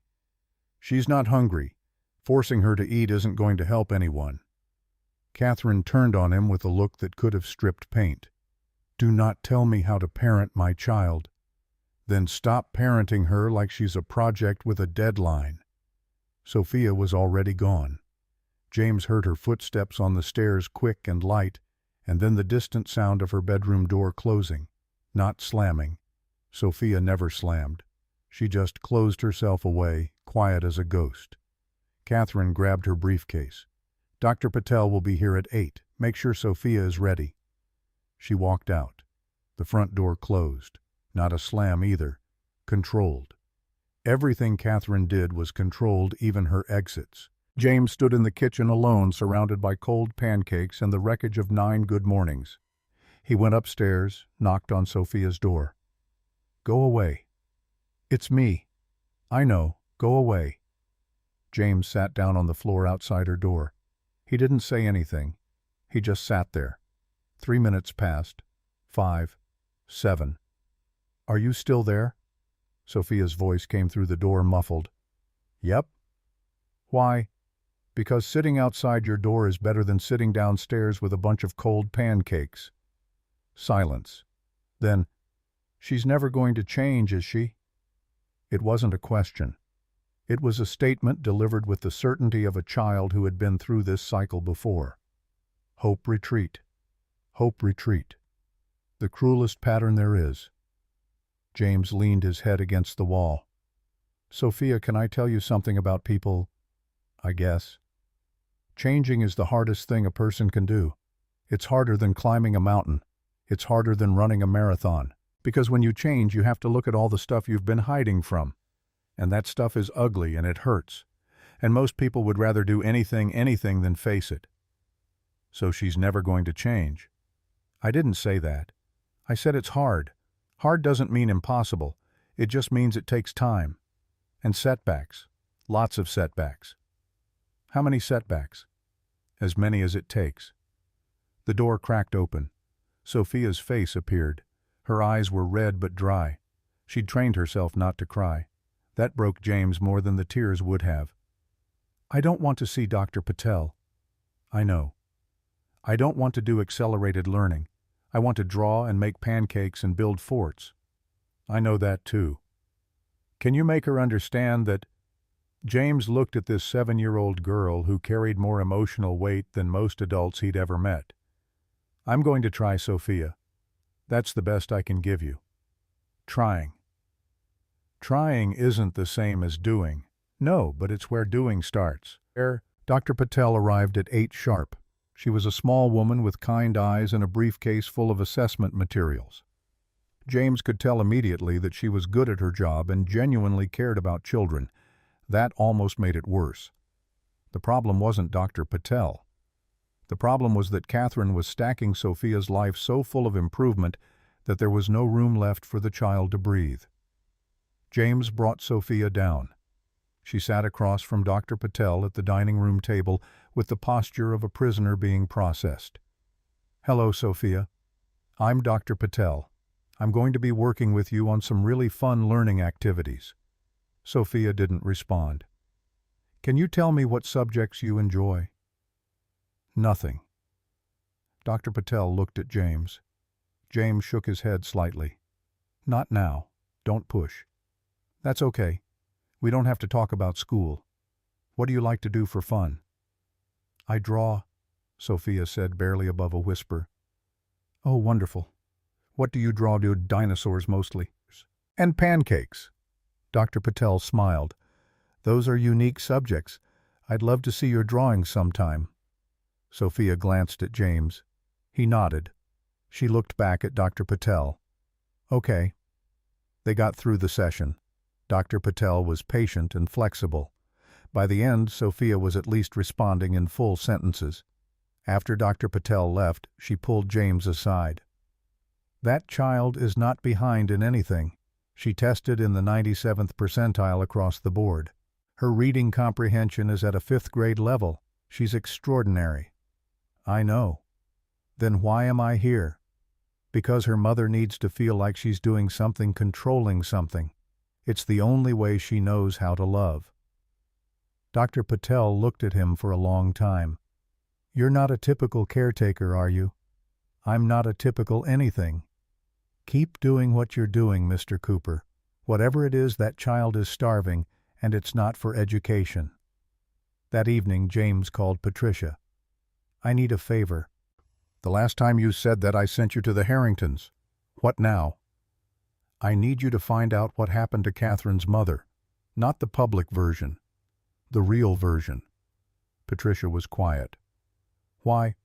She's not hungry. Forcing her to eat isn't going to help anyone. Catherine turned on him with a look that could have stripped paint. Do not tell me how to parent my child. Then stop parenting her like she's a project with a deadline. Sophia was already gone. James heard her footsteps on the stairs, quick and light, and then the distant sound of her bedroom door closing, not slamming. Sophia never slammed. She just closed herself away, quiet as a ghost. Catherine grabbed her briefcase. Dr. Patel will be here at 8. Make sure Sophia is ready. She walked out. The front door closed. Not a slam either. Controlled. Everything Catherine did was controlled, even her exits. James stood in the kitchen alone, surrounded by cold pancakes and the wreckage of 9 good mornings. He went upstairs, knocked on Sophia's door. Go away. It's me. I know. Go away. James sat down on the floor outside her door. He didn't say anything. He just sat there. 3 minutes passed. 5. 7. Are you still there? Sophia's voice came through the door, muffled. Yep. Why? Because sitting outside your door is better than sitting downstairs with a bunch of cold pancakes. Silence. Then, she's never going to change, is she? It wasn't a question. It was a statement delivered with the certainty of a child who had been through this cycle before. Hope retreat. Hope retreat. The cruelest pattern there is. James leaned his head against the wall. Sophia, can I tell you something about people? I guess. Changing is the hardest thing a person can do. It's harder than climbing a mountain. It's harder than running a marathon. Because when you change, you have to look at all the stuff you've been hiding from. And that stuff is ugly and it hurts. And most people would rather do anything than face it. So she's never going to change. I didn't say that. I said it's hard. Hard doesn't mean impossible. It just means it takes time. And setbacks. Lots of setbacks. How many setbacks? As many as it takes. The door cracked open. Sophia's face appeared. Her eyes were red but dry. She'd trained herself not to cry. That broke James more than the tears would have. I don't want to see Dr. Patel. I know. I don't want to do accelerated learning. I want to draw and make pancakes and build forts. I know that too. Can you make her understand that? James looked at this 7-year-old girl who carried more emotional weight than most adults he'd ever met. I'm going to try, Sophia. That's the best I can give you. Trying. Trying isn't the same as doing. No, but it's where doing starts. Dr. Patel arrived at 8 sharp. She was a small woman with kind eyes and a briefcase full of assessment materials. James could tell immediately that she was good at her job and genuinely cared about children. That almost made it worse. The problem wasn't Dr. Patel. The problem was that Catherine was stacking Sophia's life so full of improvement that there was no room left for the child to breathe. James brought Sophia down. She sat across from Dr. Patel at the dining room table with the posture of a prisoner being processed. Hello, Sophia. I'm Dr. Patel. I'm going to be working with you on some really fun learning activities. Sophia didn't respond. Can you tell me what subjects you enjoy? Nothing. Dr. Patel looked at James. James shook his head slightly. Not now. Don't push. That's okay. We don't have to talk about school. What do you like to do for fun? I draw, Sophia said barely above a whisper. Oh, wonderful. What do you draw? Do dinosaurs mostly? And pancakes. Dr. Patel smiled. Those are unique subjects. I'd love to see your drawings sometime. Sophia glanced at James. He nodded. She looked back at Dr. Patel. Okay. They got through the session. Dr. Patel was patient and flexible. By the end, Sophia was at least responding in full sentences. After Dr. Patel left, she pulled James aside. That child is not behind in anything. She tested in the 97th percentile across the board. Her reading comprehension is at a 5th grade level. She's extraordinary. I know. Then why am I here? Because her mother needs to feel like she's doing something, controlling something. It's the only way she knows how to love. Dr. Patel looked at him for a long time. You're not a typical caretaker, are you? I'm not a typical anything. Keep doing what you're doing, Mr. Cooper. Whatever it is, that child is starving, and it's not for education. That evening, James called Patricia. I need a favor. The last time you said that, I sent you to the Harringtons. What now? I need you to find out what happened to Catherine's mother. Not the public version. The real version. Patricia was quiet. Why?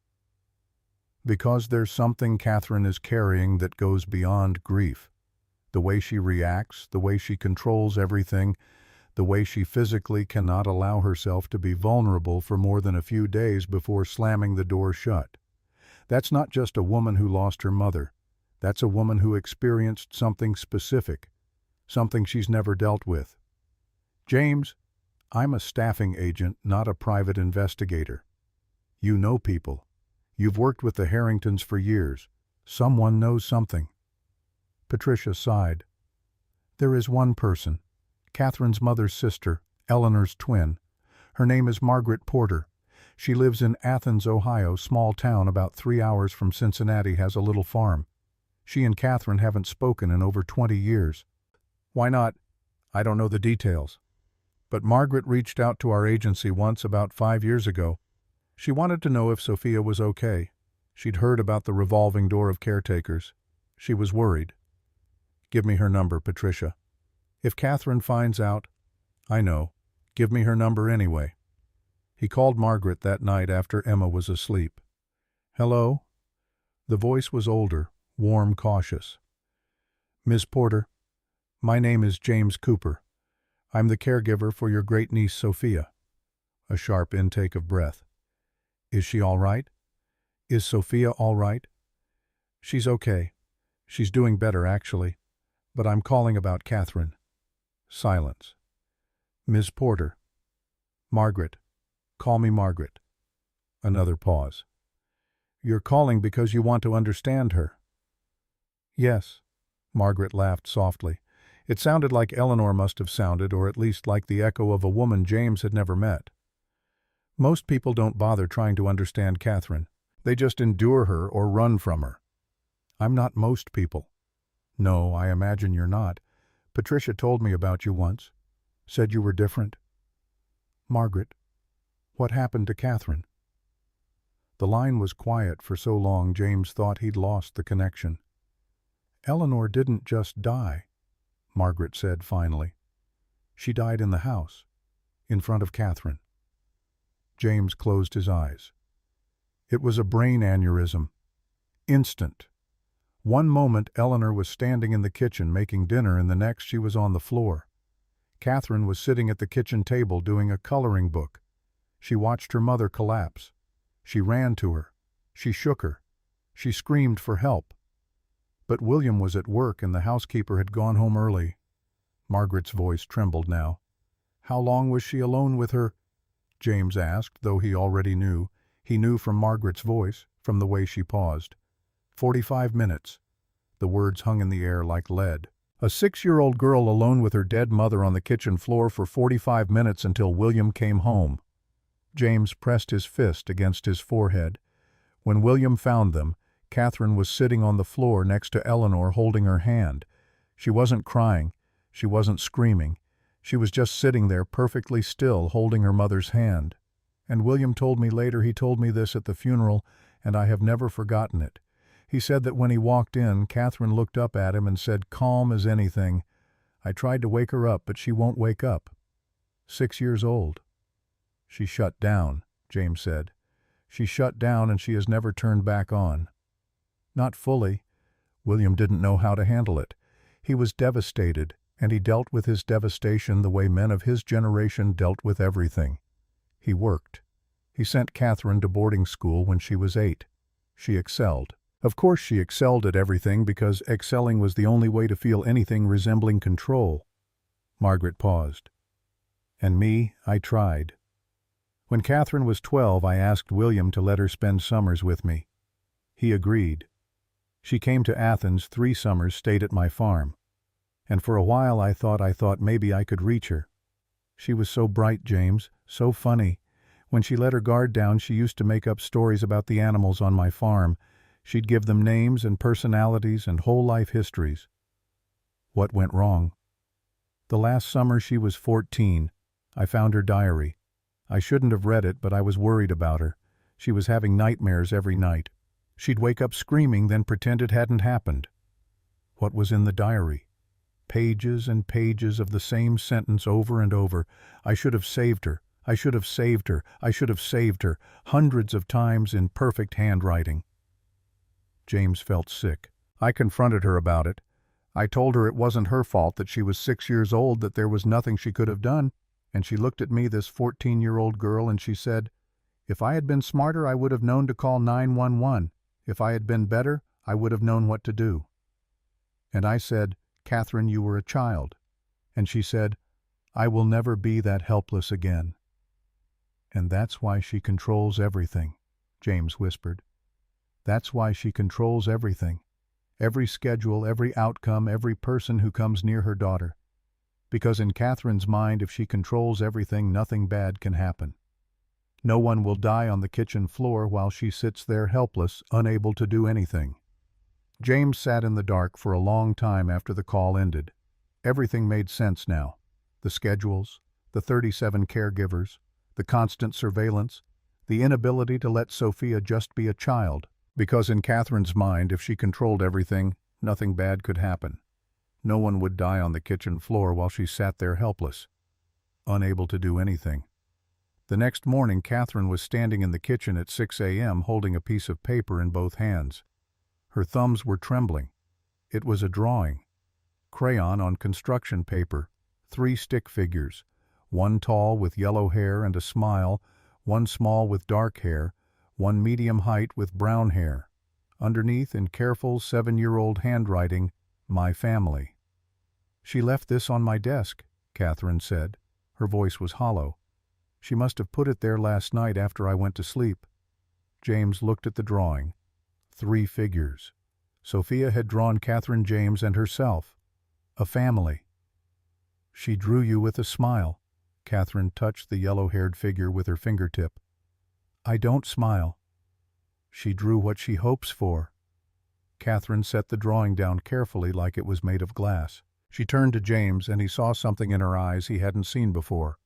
Because there's something Catherine is carrying that goes beyond grief. The way she reacts, the way she controls everything, the way she physically cannot allow herself to be vulnerable for more than a few days before slamming the door shut. That's not just a woman who lost her mother. That's a woman who experienced something specific, something she's never dealt with. James, I'm a staffing agent, not a private investigator. You know people. You've worked with the Harringtons for years. Someone knows something. Patricia sighed. There is one person, Catherine's mother's sister, Eleanor's twin. Her name is Margaret Porter. She lives in Athens, Ohio, small town about 3 hours from Cincinnati, has a little farm. She and Catherine haven't spoken in over 20 years. Why not? I don't know the details. But Margaret reached out to our agency once about 5 years ago. She wanted to know if Sophia was okay. She'd heard about the revolving door of caretakers. She was worried. Give me her number, Patricia. If Catherine finds out, I know. Give me her number anyway. He called Margaret that night after Emma was asleep. Hello? The voice was older, warm, cautious. Miss Porter, my name is James Cooper. I'm the caregiver for your great-niece Sophia. A sharp intake of breath. Is she all right? Is Sophia all right? She's okay. She's doing better, actually. But I'm calling about Catherine. Silence. Miss Porter. Margaret. Call me Margaret. Another pause. You're calling because you want to understand her. Yes. Margaret laughed softly. It sounded like Eleanor must have sounded, or at least like the echo of a woman James had never met. Most people don't bother trying to understand Catherine. They just endure her or run from her. I'm not most people. No, I imagine you're not. Patricia told me about you once. Said you were different. Margaret, what happened to Catherine? The line was quiet for so long James thought he'd lost the connection. Eleanor didn't just die, Margaret said finally. She died in the house, in front of Catherine. James closed his eyes. It was a brain aneurysm. Instant. One moment Eleanor was standing in the kitchen making dinner, and the next she was on the floor. Catherine was sitting at the kitchen table doing a coloring book. She watched her mother collapse. She ran to her. She shook her. She screamed for help. But William was at work and the housekeeper had gone home early. Margaret's voice trembled now. How long was she alone with her? James asked, though he already knew. He knew from Margaret's voice, from the way she paused. 45 minutes. The words hung in the air like lead. A 6-year-old girl alone with her dead mother on the kitchen floor for 45 minutes until William came home. James pressed his fist against his forehead. When William found them, Catherine was sitting on the floor next to Eleanor holding her hand. She wasn't crying. She wasn't screaming. She was just sitting there perfectly still holding her mother's hand. And William told me later, he told me this at the funeral, and I have never forgotten it. He said that when he walked in, Catherine looked up at him and said, calm as anything, "I tried to wake her up, but she won't wake up." 6 years old. "She shut down," James said. "She shut down and she has never turned back on." Not fully. William didn't know how to handle it. He was devastated, and he dealt with his devastation the way men of his generation dealt with everything. He worked. He sent Catherine to boarding school when she was 8. She excelled. Of course she excelled at everything because excelling was the only way to feel anything resembling control. Margaret paused. And me, I tried. When Catherine was 12, I asked William to let her spend summers with me. He agreed. She came to Athens 3 summers, stayed at my farm. And for a while I thought maybe I could reach her. She was so bright, James, so funny. When she let her guard down, she used to make up stories about the animals on my farm. She'd give them names and personalities and whole life histories. What went wrong? The last summer she was 14. I found her diary. I shouldn't have read it, but I was worried about her. She was having nightmares every night. She'd wake up screaming, then pretend it hadn't happened. What was in the diary? Pages and pages of the same sentence over and over. I should have saved her. I should have saved her. I should have saved her. Hundreds of times in perfect handwriting. James felt sick. I confronted her about it. I told her it wasn't her fault that she was 6 years old, that there was nothing she could have done. And she looked at me, this 14-year-old girl, and she said, "If I had been smarter, I would have known to call 911. If I had been better, I would have known what to do." And I said, "Catherine, you were a child." And she said, "I will never be that helpless again." "And that's why she controls everything," James whispered. "That's why she controls everything. Every schedule, every outcome, every person who comes near her daughter. Because in Catherine's mind, if she controls everything, nothing bad can happen. No one will die on the kitchen floor while she sits there helpless, unable to do anything." James sat in the dark for a long time after the call ended. Everything made sense now. The schedules, the 37 caregivers, the constant surveillance, the inability to let Sophia just be a child. Because in Catherine's mind, if she controlled everything, nothing bad could happen. No one would die on the kitchen floor while she sat there helpless, unable to do anything. The next morning, Catherine was standing in the kitchen at 6 a.m. holding a piece of paper in both hands. Her thumbs were trembling. It was a drawing. Crayon on construction paper, 3 stick figures, one tall with yellow hair and a smile, one small with dark hair, one medium height with brown hair. Underneath, in careful 7-year-old handwriting, "My family." "She left this on my desk," Catherine said. Her voice was hollow. "She must have put it there last night after I went to sleep." James looked at the drawing. 3 figures. Sophia had drawn Catherine, James, and herself. A family. "She drew you with a smile." Catherine touched the yellow-haired figure with her fingertip. "I don't smile." "She drew what she hopes for." Catherine set the drawing down carefully like it was made of glass. She turned to James, and he saw something in her eyes he hadn't seen before.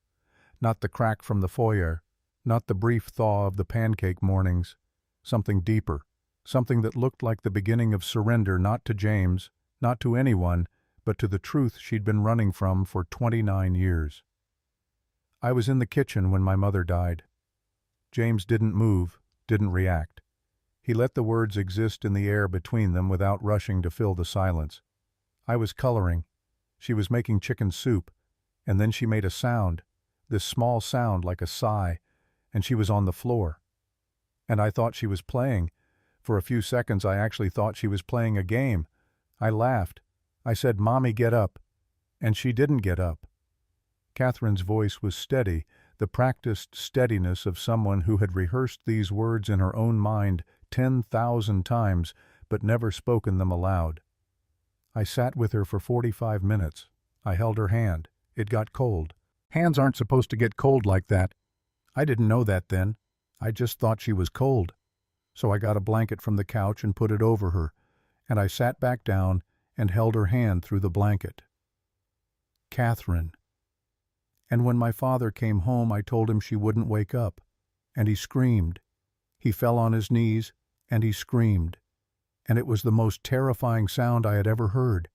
Not the crack from the foyer, not the brief thaw of the pancake mornings. Something deeper, something that looked like the beginning of surrender, not to James, not to anyone, but to the truth she'd been running from for 29 years. "I was in the kitchen when my mother died." James didn't move, didn't react. He let the words exist in the air between them without rushing to fill the silence. "I was coloring. She was making chicken soup, and then she made a sound, this small sound like a sigh, and she was on the floor. And I thought she was playing. For a few seconds I actually thought she was playing a game. I laughed. I said, 'Mommy, get up.' And she didn't get up." Catherine's voice was steady, the practiced steadiness of someone who had rehearsed these words in her own mind 10,000 times, but never spoken them aloud. "I sat with her for 45 minutes. I held her hand. It got cold. Hands aren't supposed to get cold like that. I didn't know that then. I just thought she was cold. So I got a blanket from the couch and put it over her, and I sat back down and held her hand through the blanket. Catherine. And when my father came home, I told him she wouldn't wake up, and he screamed. He fell on his knees, and he screamed. And it was the most terrifying sound I had ever heard.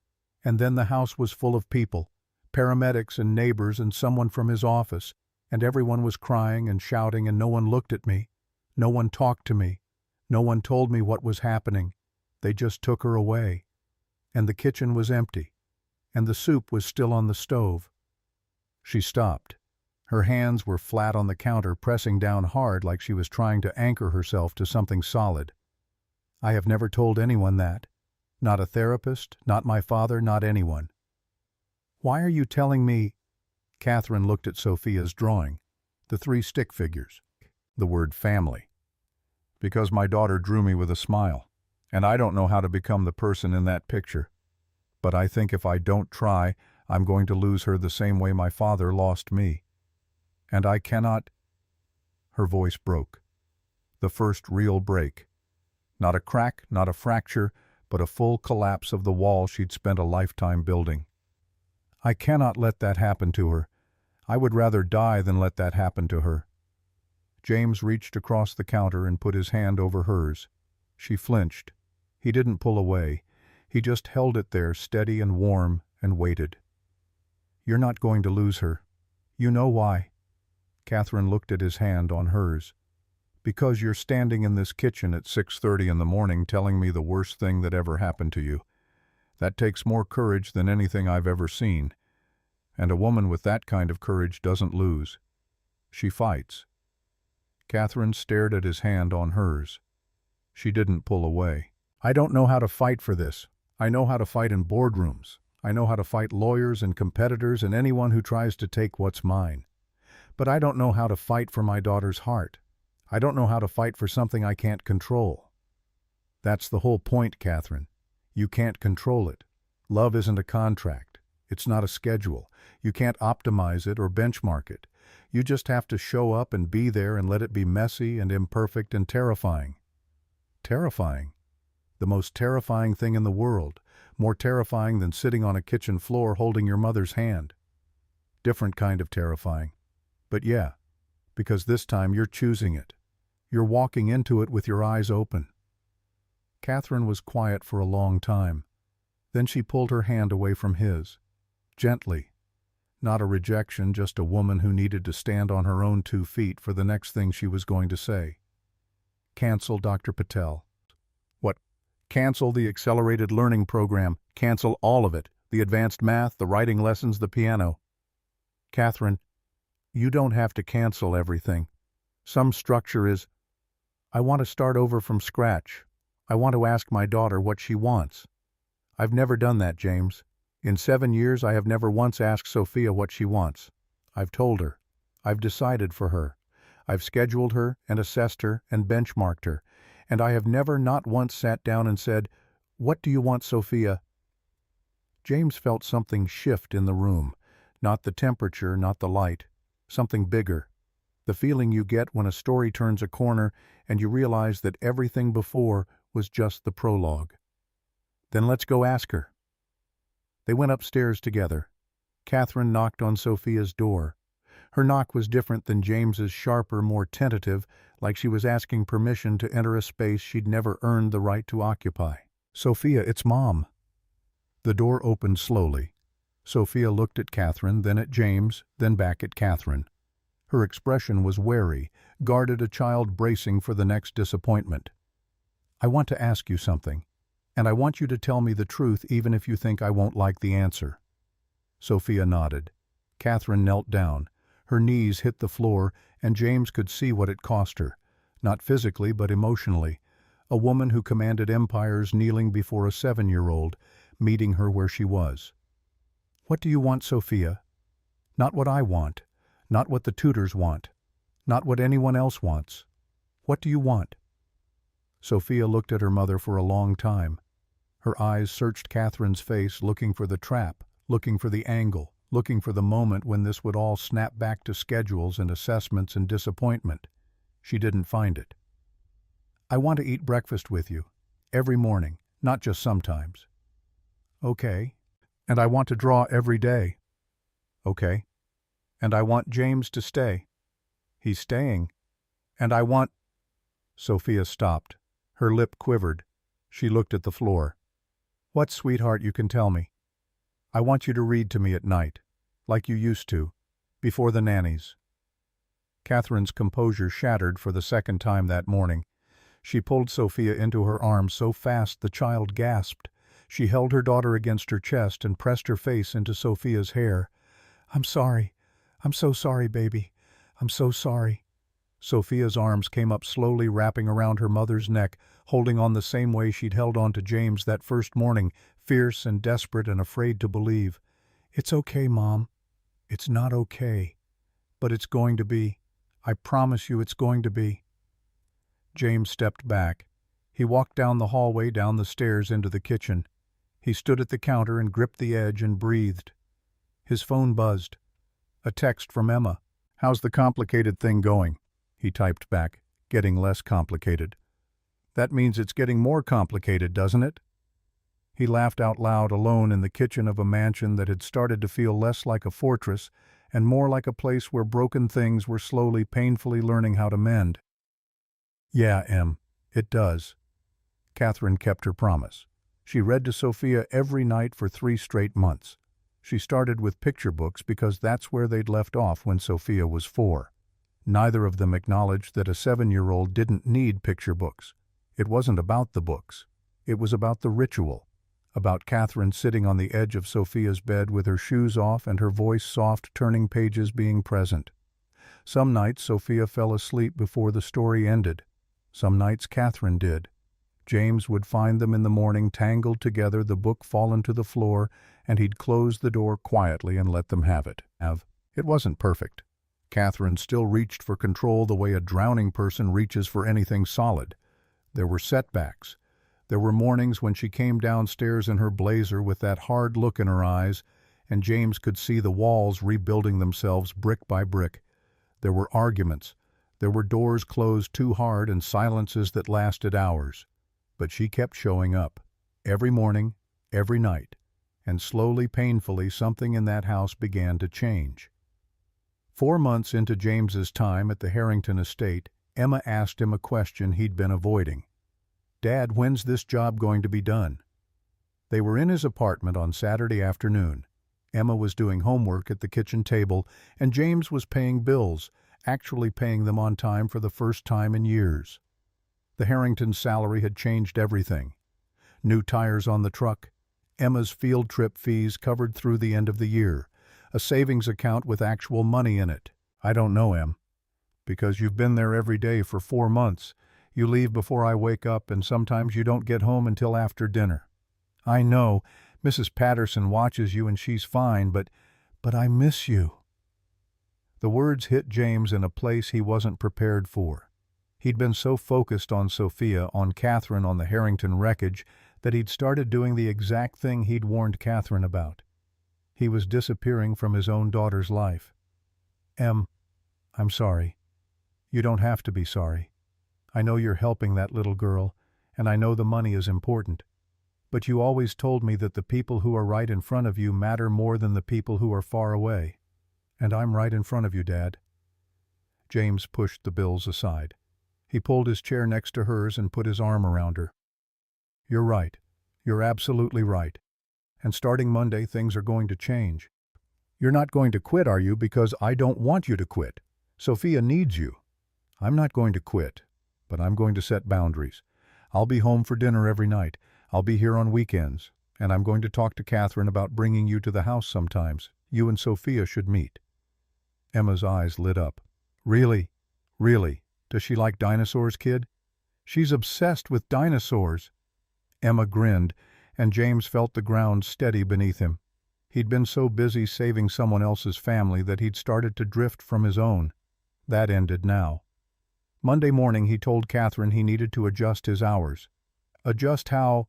And then the house was full of people, paramedics and neighbors and someone from his office, and everyone was crying and shouting, and no one looked at me. No one talked to me. No one told me what was happening. They just took her away. And the kitchen was empty, and the soup was still on the stove. She stopped. Her hands were flat on the counter, pressing down hard like she was trying to anchor herself to something solid. I have never told anyone that. Not a therapist, not my father, not anyone. Why are you telling me? Catherine looked at Sophia's drawing, the 3 stick figures, the word family. Because my daughter drew me with a smile, and I don't know how to become the person in that picture. But I think if I don't try, I'm going to lose her the same way my father lost me. And I cannot. Her voice broke. The first real break. Not a crack, not a fracture, but a full collapse of the wall she'd spent a lifetime building. I cannot let that happen to her. I would rather die than let that happen to her. James reached across the counter and put his hand over hers. She flinched. He didn't pull away. He just held it there, steady and warm, and waited. You're not going to lose her. You know why? Catherine looked at his hand on hers. Because you're standing in this kitchen at 6:30 in the morning telling me the worst thing that ever happened to you. That takes more courage than anything I've ever seen. And a woman with that kind of courage doesn't lose. She fights. Catherine stared at his hand on hers. She didn't pull away. I don't know how to fight for this. I know how to fight in boardrooms. I know how to fight lawyers and competitors and anyone who tries to take what's mine. But I don't know how to fight for my daughter's heart. I don't know how to fight for something I can't control. That's the whole point, Catherine. You can't control it. Love isn't a contract. It's not a schedule. You can't optimize it or benchmark it. You just have to show up and be there and let it be messy and imperfect and terrifying. Terrifying. The most terrifying thing in the world. More terrifying than sitting on a kitchen floor holding your mother's hand. Different kind of terrifying. But yeah, because this time you're choosing it. You're walking into it with your eyes open. Catherine was quiet for a long time. Then she pulled her hand away from his. Gently. Not a rejection, just a woman who needed to stand on her own 2 feet for the next thing she was going to say. Cancel Dr. Patel. What? Cancel the accelerated learning program. Cancel all of it. The advanced math, the writing lessons, the piano. Catherine, you don't have to cancel everything. Some structure is, I want to start over from scratch. I want to ask my daughter what she wants. I've never done that, James. In 7 years, I have never once asked Sophia what she wants. I've told her. I've decided for her. I've scheduled her and assessed her and benchmarked her. And I have never not once sat down and said, What do you want, Sophia? James felt something shift in the room. Not the temperature, not the light. Something bigger. The feeling you get when a story turns a corner and you realize that everything before was just the prologue. Then let's go ask her. They went upstairs together. Catherine knocked on Sophia's door. Her knock was different than James's, sharper, more tentative, like she was asking permission to enter a space she'd never earned the right to occupy. Sophia, it's Mom. The door opened slowly. Sophia looked at Catherine, then at James, then back at Catherine. Her expression was wary, guarded, a child bracing for the next disappointment. I want to ask you something, and I want you to tell me the truth even if you think I won't like the answer. Sophia nodded. Catherine knelt down. Her knees hit the floor, and James could see what it cost her, not physically but emotionally. A woman who commanded empires kneeling before a 7-year-old, meeting her where she was. What do you want, Sophia? Not what I want. Not what the tutors want. Not what anyone else wants. What do you want? Sophia looked at her mother for a long time. Her eyes searched Catherine's face, looking for the trap, looking for the angle, looking for the moment when this would all snap back to schedules and assessments and disappointment. She didn't find it. I want to eat breakfast with you. Every morning, not just sometimes. Okay. And I want to draw every day. Okay. And I want James to stay. He's staying. And I want... Sophia stopped. Her lip quivered. She looked at the floor. What, sweetheart, you can tell me? I want you to read to me at night, like you used to, before the nannies. Catherine's composure shattered for the second time that morning. She pulled Sophia into her arms so fast the child gasped. She held her daughter against her chest and pressed her face into Sophia's hair. I'm sorry. I'm so sorry, baby. I'm so sorry. Sophia's arms came up slowly, wrapping around her mother's neck, holding on the same way she'd held on to James that first morning, fierce and desperate and afraid to believe. It's okay, Mom. It's not okay. But it's going to be. I promise you it's going to be. James stepped back. He walked down the hallway, down the stairs, into the kitchen. He stood at the counter and gripped the edge and breathed. His phone buzzed. A text from Emma. How's the complicated thing going? He typed back, getting less complicated. That means it's getting more complicated, doesn't it? He laughed out loud, alone in the kitchen of a mansion that had started to feel less like a fortress and more like a place where broken things were slowly, painfully learning how to mend. Yeah, Em, it does. Catherine kept her promise. She read to Sophia every night for 3 straight months. She started with picture books because that's where they'd left off when Sophia was 4. Neither of them acknowledged that a 7-year-old didn't need picture books. It wasn't about the books. It was about the ritual, about Catherine sitting on the edge of Sophia's bed with her shoes off and her voice soft, turning pages, being present. Some nights Sophia fell asleep before the story ended. Some nights Catherine did. James would find them in the morning, tangled together, the book fallen to the floor, and he'd close the door quietly and let them have it. It wasn't perfect. Catherine still reached for control the way a drowning person reaches for anything solid. There were setbacks. There were mornings when she came downstairs in her blazer with that hard look in her eyes, and James could see the walls rebuilding themselves brick by brick. There were arguments. There were doors closed too hard and silences that lasted hours. But she kept showing up, every morning, every night, and slowly, painfully, something in that house began to change. 4 months into James's time at the Harrington estate, Emma asked him a question he'd been avoiding. Dad, when's this job going to be done? They were in his apartment on Saturday afternoon. Emma was doing homework at the kitchen table, and James was paying bills, actually paying them on time for the first time in years. The Harrington salary had changed everything. New tires on the truck, Emma's field trip fees covered through the end of the year, a savings account with actual money in it. I don't know, Em. Because you've been there every day for 4 months. You leave before I wake up, and sometimes you don't get home until after dinner. I know, Mrs. Patterson watches you and she's fine, but I miss you. The words hit James in a place he wasn't prepared for. He'd been so focused on Sophia, on Catherine, on the Harrington wreckage, that he'd started doing the exact thing he'd warned Catherine about. He was disappearing from his own daughter's life. Em, I'm sorry. You don't have to be sorry. I know you're helping that little girl, and I know the money is important. But you always told me that the people who are right in front of you matter more than the people who are far away. And I'm right in front of you, Dad. James pushed the bills aside. He pulled his chair next to hers and put his arm around her. You're right. You're absolutely right. And starting Monday, things are going to change. You're not going to quit, are you? Because I don't want you to quit. Sophia needs you. I'm not going to quit, but I'm going to set boundaries. I'll be home for dinner every night. I'll be here on weekends. And I'm going to talk to Catherine about bringing you to the house sometimes. You and Sophia should meet. Emma's eyes lit up. Really? Really? Does she like dinosaurs, kid? She's obsessed with dinosaurs. Emma grinned, and James felt the ground steady beneath him. He'd been so busy saving someone else's family that he'd started to drift from his own. That ended now. Monday morning he told Catherine he needed to adjust his hours. Adjust how?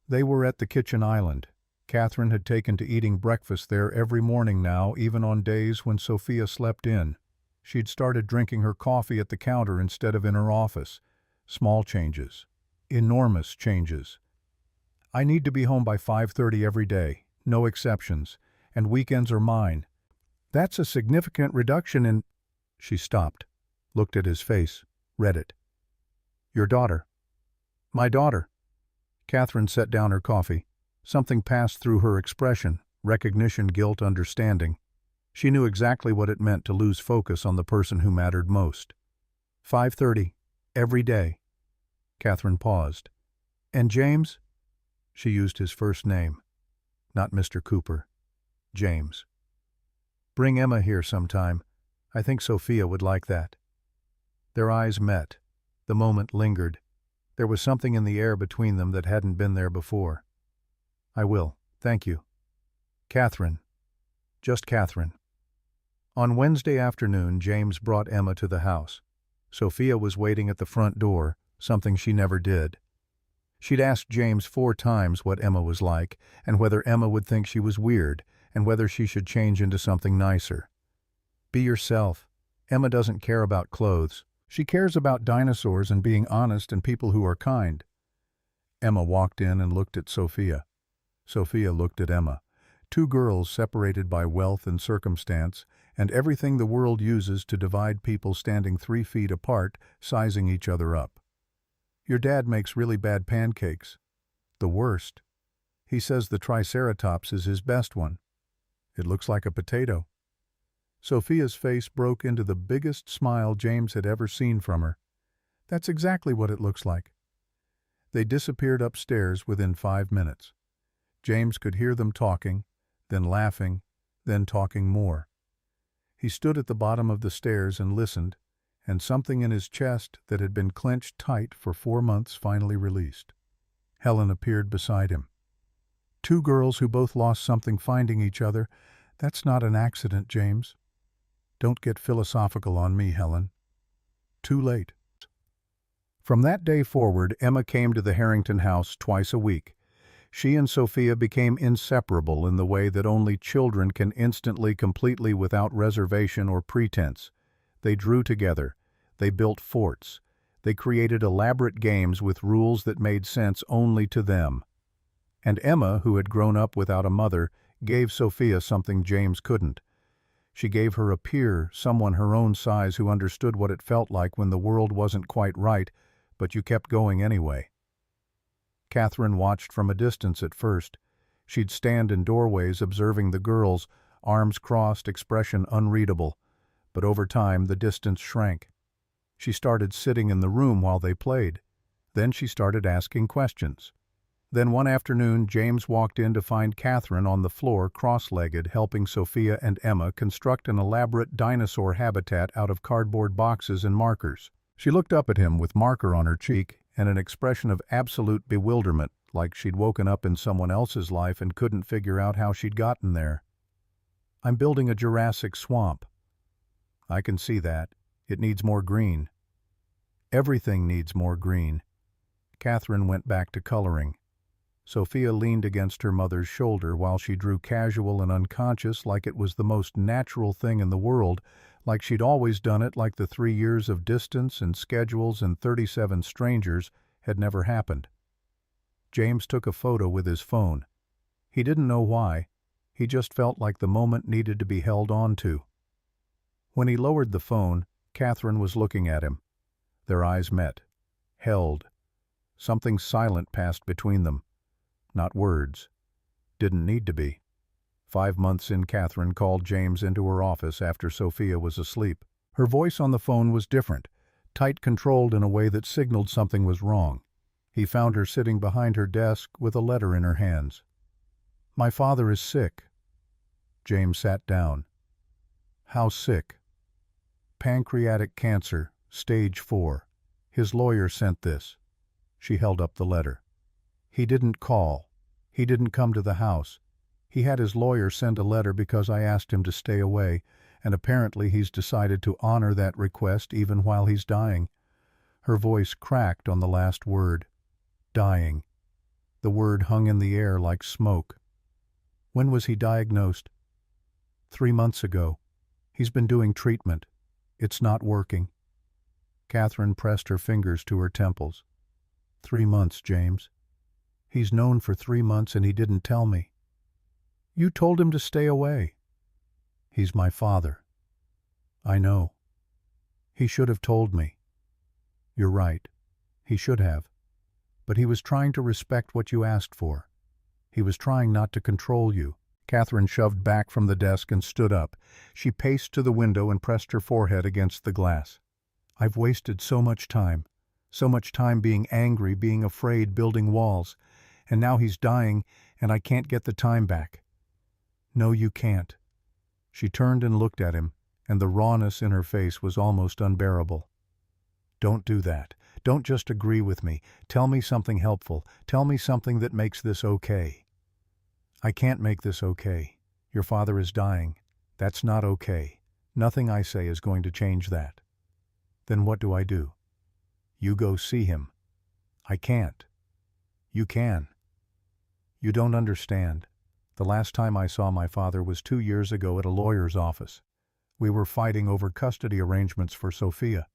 They were at the kitchen island. Catherine had taken to eating breakfast there every morning now, even on days when Sophia slept in. She'd started drinking her coffee at the counter instead of in her office. Small changes. Enormous changes. I need to be home by 5:30 every day, no exceptions, and weekends are mine. That's a significant reduction in... She stopped, looked at his face, read it. Your daughter. My daughter. Catherine set down her coffee. Something passed through her expression, recognition, guilt, understanding. She knew exactly what it meant to lose focus on the person who mattered most. 5:30, every day. Catherine paused. And James? She used his first name. Not Mr. Cooper. James. Bring Emma here sometime. I think Sophia would like that. Their eyes met. The moment lingered. There was something in the air between them that hadn't been there before. I will, thank you. Catherine. Just Catherine. On Wednesday afternoon, James brought Emma to the house. Sophia was waiting at the front door, something she never did. She'd asked James 4 times what Emma was like, and whether Emma would think she was weird, and whether she should change into something nicer. Be yourself. Emma doesn't care about clothes. She cares about dinosaurs and being honest and people who are kind. Emma walked in and looked at Sophia. Sophia looked at Emma. 2 girls separated by wealth and circumstance, and everything the world uses to divide people standing 3 feet apart, sizing each other up. Your dad makes really bad pancakes. The worst. He says the Triceratops is his best one. It looks like a potato. Sophia's face broke into the biggest smile James had ever seen from her. That's exactly what it looks like. They disappeared upstairs within 5 minutes. James could hear them talking, then laughing, then talking more. He stood at the bottom of the stairs and listened, and something in his chest that had been clenched tight for 4 months finally released. Helen appeared beside him. 2 girls who both lost something finding each other. That's not an accident, James. Don't get philosophical on me, Helen. Too late. From that day forward, Emma came to the Harrington house twice a week. She and Sophia became inseparable in the way that only children can instantly, completely, without reservation or pretense. They drew together. They built forts. They created elaborate games with rules that made sense only to them. And Emma, who had grown up without a mother, gave Sophia something James couldn't. She gave her a peer, someone her own size who understood what it felt like when the world wasn't quite right, but you kept going anyway. Catherine watched from a distance at first. She'd stand in doorways observing the girls, arms crossed, expression unreadable. But over time, the distance shrank. She started sitting in the room while they played. Then she started asking questions. Then one afternoon, James walked in to find Catherine on the floor, cross-legged, helping Sophia and Emma construct an elaborate dinosaur habitat out of cardboard boxes and markers. She looked up at him with marker on her cheek and an expression of absolute bewilderment, like she'd woken up in someone else's life and couldn't figure out how she'd gotten there. I'm building a Jurassic swamp. I can see that. It needs more green. Everything needs more green. Catherine went back to coloring. Sophia leaned against her mother's shoulder while she drew casual and unconscious, like it was the most natural thing in the world, like she'd always done it, like the 3 years of distance and schedules and 37 strangers had never happened. James took a photo with his phone. He didn't know why. He just felt like the moment needed to be held on to. When he lowered the phone, Catherine was looking at him. Their eyes met. Held. Something silent passed between them. Not words. Didn't need to be. 5 months in, Catherine called James into her office after Sophia was asleep. Her voice on the phone was different, tight controlled in a way that signaled something was wrong. He found her sitting behind her desk with a letter in her hands. My father is sick. James sat down. How sick? Pancreatic cancer, stage 4. His lawyer sent this. She held up the letter. He didn't call. He didn't come to the house. He had his lawyer send a letter because I asked him to stay away, and apparently he's decided to honor that request even while he's dying. Her voice cracked on the last word. Dying. The word hung in the air like smoke. When was he diagnosed? 3 months ago. He's been doing treatment. It's not working. Catherine pressed her fingers to her temples. 3 months, James. He's known for 3 months and he didn't tell me. You told him to stay away. He's my father. I know. He should have told me. You're right. He should have. But he was trying to respect what you asked for. He was trying not to control you. Catherine shoved back from the desk and stood up. She paced to the window and pressed her forehead against the glass. I've wasted so much time being angry, being afraid, building walls. And now he's dying, and I can't get the time back. No, you can't. She turned and looked at him, and the rawness in her face was almost unbearable. Don't do that. Don't just agree with me. Tell me something helpful. Tell me something that makes this okay. I can't make this okay. Your father is dying. That's not okay. Nothing I say is going to change that. Then what do I do? You go see him. I can't. You can. You don't understand. The last time I saw my father was 2 years ago at a lawyer's office. We were fighting over custody arrangements for Sophia.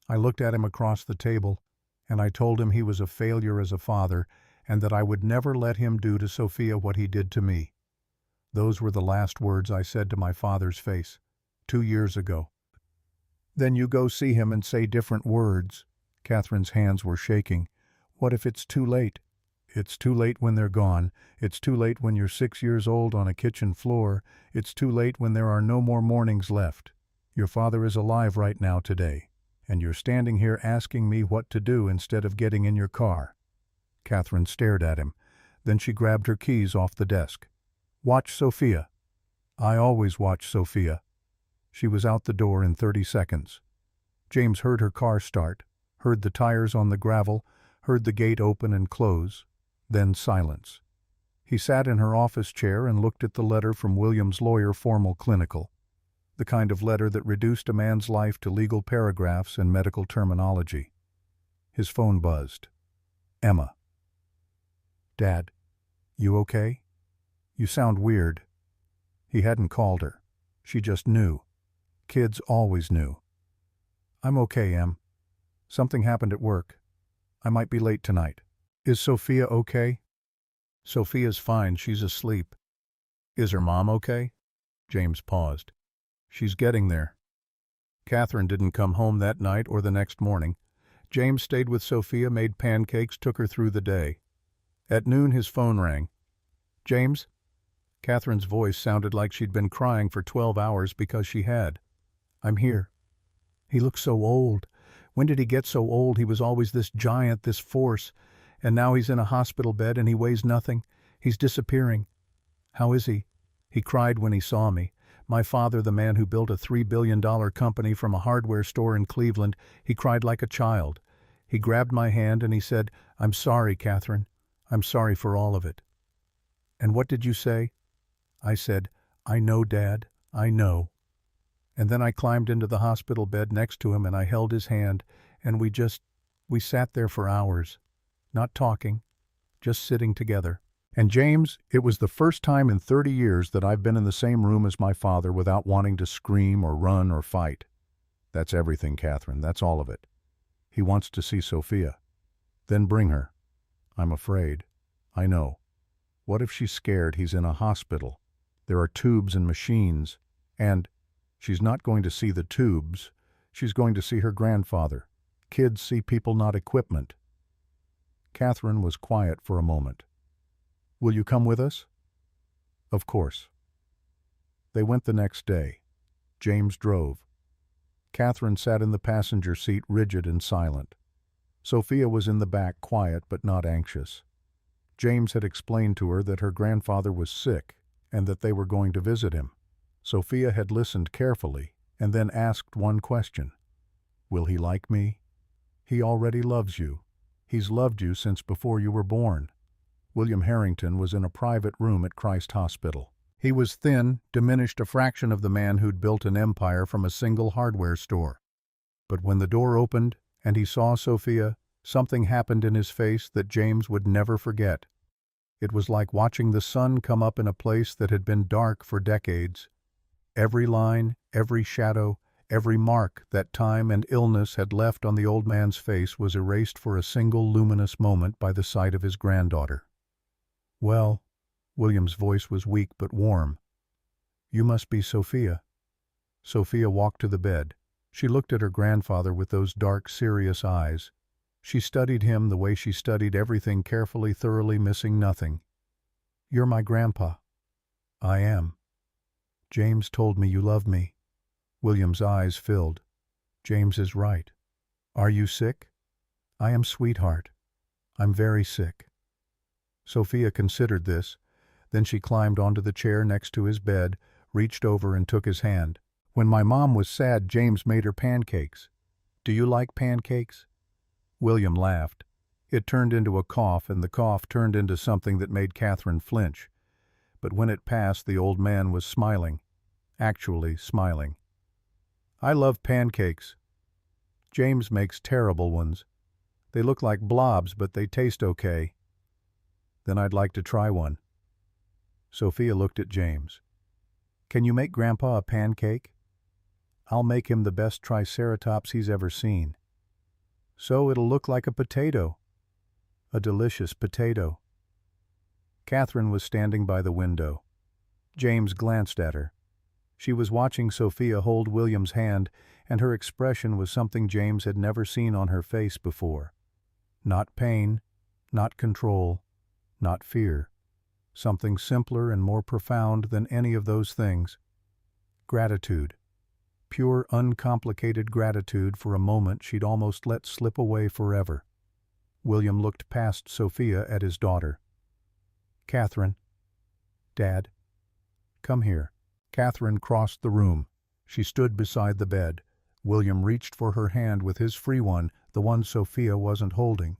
I looked at him across the table, and I told him he was a failure as a father and that I would never let him do to Sophia what he did to me. Those were the last words I said to my father's face, 2 years ago. Then you go see him and say different words. Catherine's hands were shaking. What if it's too late? It's too late when they're gone. It's too late when you're 6 years old on a kitchen floor. It's too late when there are no more mornings left. Your father is alive right now today, and you're standing here asking me what to do instead of getting in your car. Catherine stared at him. Then she grabbed her keys off the desk. Watch Sophia. I always watch Sophia. She was out the door in 30 seconds. James heard her car start, heard the tires on the gravel, heard the gate open and close, then silence. He sat in her office chair and looked at the letter from William's lawyer, Formal Clinical, the kind of letter that reduced a man's life to legal paragraphs and medical terminology. His phone buzzed. Emma. Dad, you okay? You sound weird. He hadn't called her. She just knew. Kids always knew. I'm okay, Em. Something happened at work. I might be late tonight. Is Sophia okay? Sophia's fine. She's asleep. Is her mom okay? James paused. She's getting there. Catherine didn't come home that night or the next morning. James stayed with Sophia, made pancakes, took her through the day. At noon his phone rang. James? Catherine's voice sounded like she'd been crying for 12 hours because she had. I'm here. He looks so old. When did he get so old? He was always this giant, this force. And now he's in a hospital bed and he weighs nothing. He's disappearing. How is he? He cried when he saw me. My father, the man who built a $3 billion company from a hardware store in Cleveland, he cried like a child. He grabbed my hand and he said, I'm sorry, Catherine. I'm sorry for all of it. And what did you say? I said, I know, Dad, I know. And then I climbed into the hospital bed next to him and I held his hand, and we sat there for hours, not talking, just sitting together. And James, it was the first time in 30 years that I've been in the same room as my father without wanting to scream or run or fight. That's everything, Catherine, that's all of it. He wants to see Sophia. Then bring her. I'm afraid. I know. What if she's scared? He's in a hospital. There are tubes and machines, and she's not going to see the tubes. She's going to see her grandfather. Kids see people, not equipment. Catherine was quiet for a moment. Will you come with us? Of course. They went the next day. James drove. Catherine sat in the passenger seat, rigid and silent. Sophia was in the back, quiet but not anxious. James had explained to her that her grandfather was sick and that they were going to visit him. Sophia had listened carefully and then asked one question. Will he like me? He already loves you. He's loved you since before you were born. William Harrington was in a private room at Christ Hospital. He was thin, diminished, a fraction of the man who'd built an empire from a single hardware store. But when the door opened and he saw Sophia, something happened in his face that James would never forget. It was like watching the sun come up in a place that had been dark for decades. Every line, every shadow, Every mark that time and illness had left on the old man's face was erased for a single luminous moment by the sight of his granddaughter. "Well," William's voice was weak but warm. "You must be Sophia." Sophia walked to the bed. She looked at her grandfather with those dark, serious eyes. She studied him the way she studied everything carefully, thoroughly, missing nothing. "You're my grandpa." "I am." "James told me you love me." William's eyes filled. "James is right." "Are you sick?" "I am, sweetheart. I'm very sick." Sophia considered this. Then she climbed onto the chair next to his bed, reached over and took his hand. "When my mom was sad, James made her pancakes. Do you like pancakes?" William laughed. It turned into a cough, and the cough turned into something that made Catherine flinch. But when it passed, the old man was smiling. Actually smiling. "I love pancakes. James makes terrible ones. They look like blobs, but they taste okay. Then I'd like to try one." Sophia looked at James. "Can you make Grandpa a pancake?" "I'll make him the best triceratops he's ever seen." "So it'll look like a potato." "A delicious potato." Catherine was standing by the window. James glanced at her. She was watching Sophia hold William's hand, and her expression was something James had never seen on her face before. Not pain, not control, not fear. Something simpler and more profound than any of those things. Gratitude. Pure, uncomplicated gratitude for a moment she'd almost let slip away forever. William looked past Sophia at his daughter. "Catherine." "Dad." "Come here." Catherine crossed the room. She stood beside the bed. William reached for her hand with his free one, the one Sophia wasn't holding.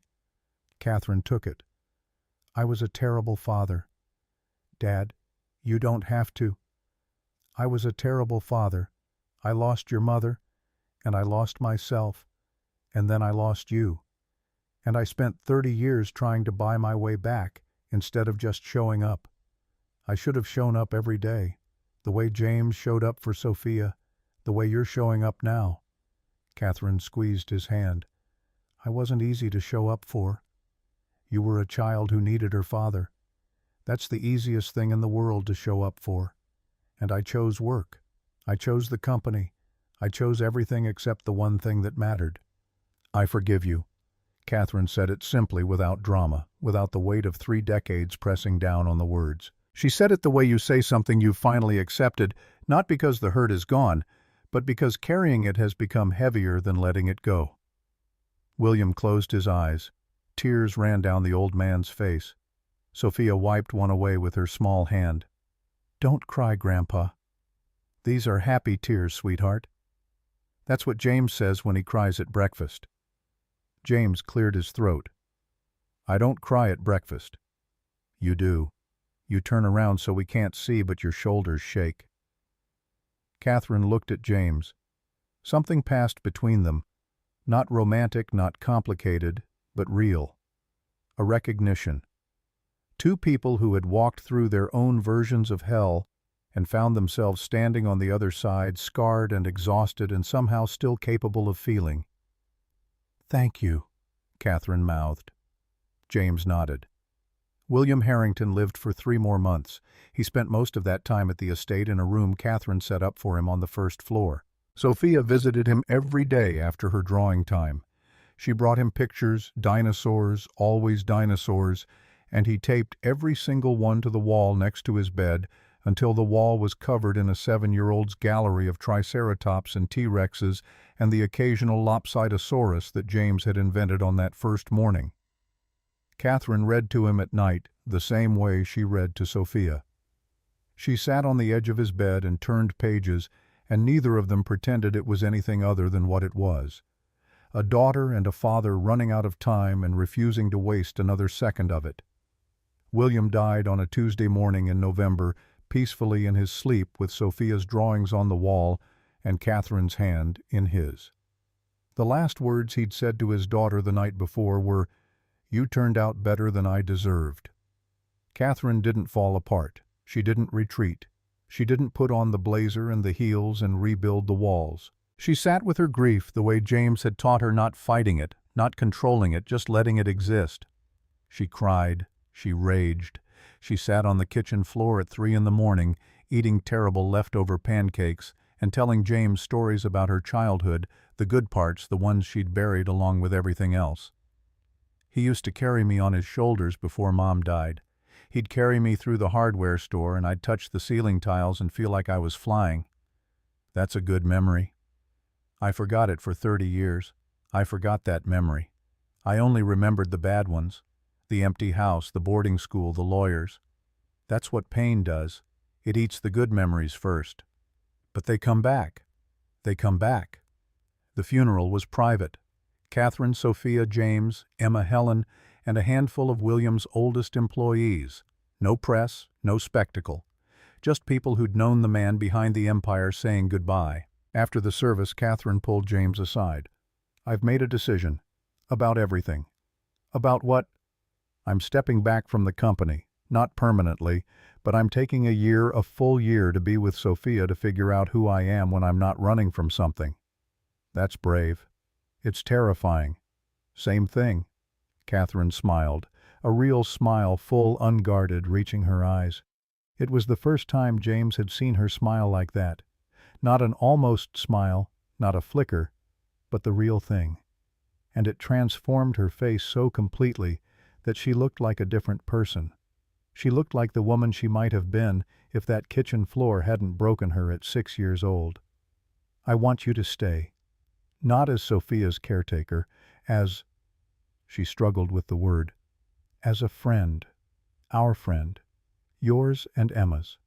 Catherine took it. "I was a terrible father." "Dad, you don't have to." "I was a terrible father. I lost your mother, and I lost myself, and then I lost you. And I spent 30 years trying to buy my way back, instead of just showing up. I should have shown up every day, the way James showed up for Sophia, the way you're showing up now." Catherine squeezed his hand. "I wasn't easy to show up for. You were a child who needed her father. That's the easiest thing in the world to show up for. And I chose work. I chose the company. I chose everything except the one thing that mattered." "I forgive you." Catherine said it simply, without drama, without the weight of 3 decades pressing down on the words. She said it the way you say something you've finally accepted, not because the hurt is gone, but because carrying it has become heavier than letting it go. William closed his eyes. Tears ran down the old man's face. Sophia wiped one away with her small hand. "Don't cry, Grandpa. These are happy tears, sweetheart. That's what James says when he cries at breakfast." James cleared his throat. "I don't cry at breakfast." "You do. You turn around so we can't see, but your shoulders shake." Catherine looked at James. Something passed between them. Not romantic, not complicated, but real. A recognition. Two people who had walked through their own versions of hell and found themselves standing on the other side, scarred and exhausted and somehow still capable of feeling. "Thank you," Catherine mouthed. James nodded. William Harrington lived for 3 more months. He spent most of that time at the estate in a room Catherine set up for him on the 1st floor. Sophia visited him every day after her drawing time. She brought him pictures, dinosaurs, always dinosaurs, and he taped every single one to the wall next to his bed until the wall was covered in a 7-year-old's gallery of Triceratops and T-Rexes and the occasional Lopsidosaurus that James had invented on that first morning. Catherine read to him at night the same way she read to Sophia. She sat on the edge of his bed and turned pages, and neither of them pretended it was anything other than what it was. A daughter and a father running out of time and refusing to waste another second of it. William died on a Tuesday morning in November, peacefully in his sleep with Sophia's drawings on the wall and Catherine's hand in his. The last words he'd said to his daughter the night before were, "You turned out better than I deserved." Catherine didn't fall apart. She didn't retreat. She didn't put on the blazer and the heels and rebuild the walls. She sat with her grief the way James had taught her, not fighting it, not controlling it, just letting it exist. She cried, she raged. She sat on the kitchen floor at 3 in the morning, eating terrible leftover pancakes and telling James stories about her childhood, the good parts, the ones she'd buried along with everything else. He used to carry me on his shoulders before Mom died. He'd carry me through the hardware store and I'd touch the ceiling tiles and feel like I was flying. That's a good memory. I forgot it for 30 years. I forgot that memory. I only remembered the bad ones. The empty house, the boarding school, the lawyers. That's what pain does. It eats the good memories first. But they come back. They come back. The funeral was private. Catherine, Sophia, James, Emma, Helen, and a handful of William's oldest employees. No press, no spectacle. Just people who'd known the man behind the empire saying goodbye. After the service, Catherine pulled James aside. "I've made a decision. About everything." "About what?" "I'm stepping back from the company. Not permanently, but I'm taking a full year to be with Sophia to figure out who I am when I'm not running from something." "That's brave." "It's terrifying." "Same thing." Catherine smiled, a real smile, full, unguarded, reaching her eyes. It was the first time James had seen her smile like that. Not an almost smile, not a flicker, but the real thing. And it transformed her face so completely that she looked like a different person. She looked like the woman she might have been if that kitchen floor hadn't broken her at 6 years old. "I want you to stay. Not as Sophia's caretaker, as—" she struggled with the word, "as a friend. Our friend. Yours and Emma's."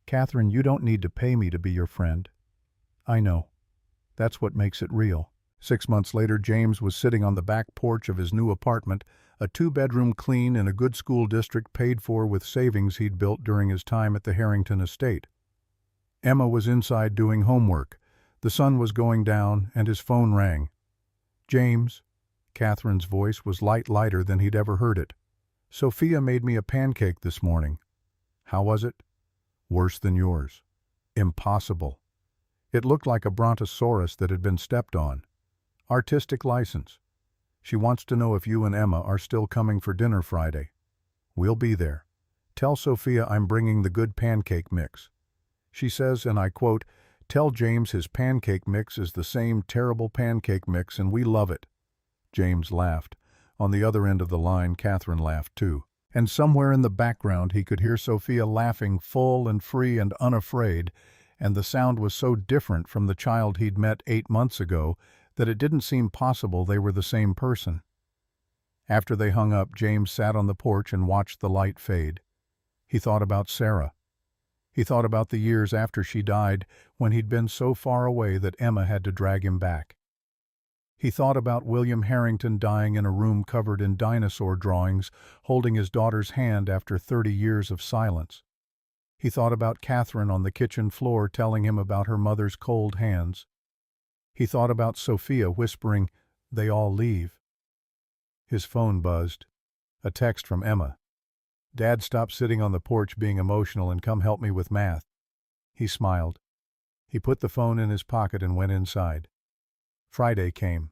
"Catherine, you don't need to pay me to be your friend." "I know. That's what makes it real." 6 months later, James was sitting on the back porch of his new apartment, a 2-bedroom clean in a good school district paid for with savings he'd built during his time at the Harrington estate. Emma was inside doing homework. The sun was going down, and his phone rang. "James." Catherine's voice was lighter than he'd ever heard it. "Sophia made me a pancake this morning." "How was it?" "Worse than yours." "Impossible." "It looked like a brontosaurus that had been stepped on." "Artistic license." "She wants to know if you and Emma are still coming for dinner Friday." "We'll be there. Tell Sophia I'm bringing the good pancake mix." She says, and I quote, "Tell James his pancake mix is the same terrible pancake mix and we love it." James laughed. On the other end of the line, Catherine laughed too. And somewhere in the background he could hear Sophia laughing, full and free and unafraid, and the sound was so different from the child he'd met 8 months ago that it didn't seem possible they were the same person. After they hung up, James sat on the porch and watched the light fade. He thought about Sarah. He thought about the years after she died, when he'd been so far away that Emma had to drag him back. He thought about William Harrington dying in a room covered in dinosaur drawings, holding his daughter's hand after 30 years of silence. He thought about Catherine on the kitchen floor telling him about her mother's cold hands. He thought about Sophia whispering, "They all leave." His phone buzzed. A text from Emma. "Dad, stop sitting on the porch being emotional and come help me with math." He smiled. He put the phone in his pocket and went inside. Friday came.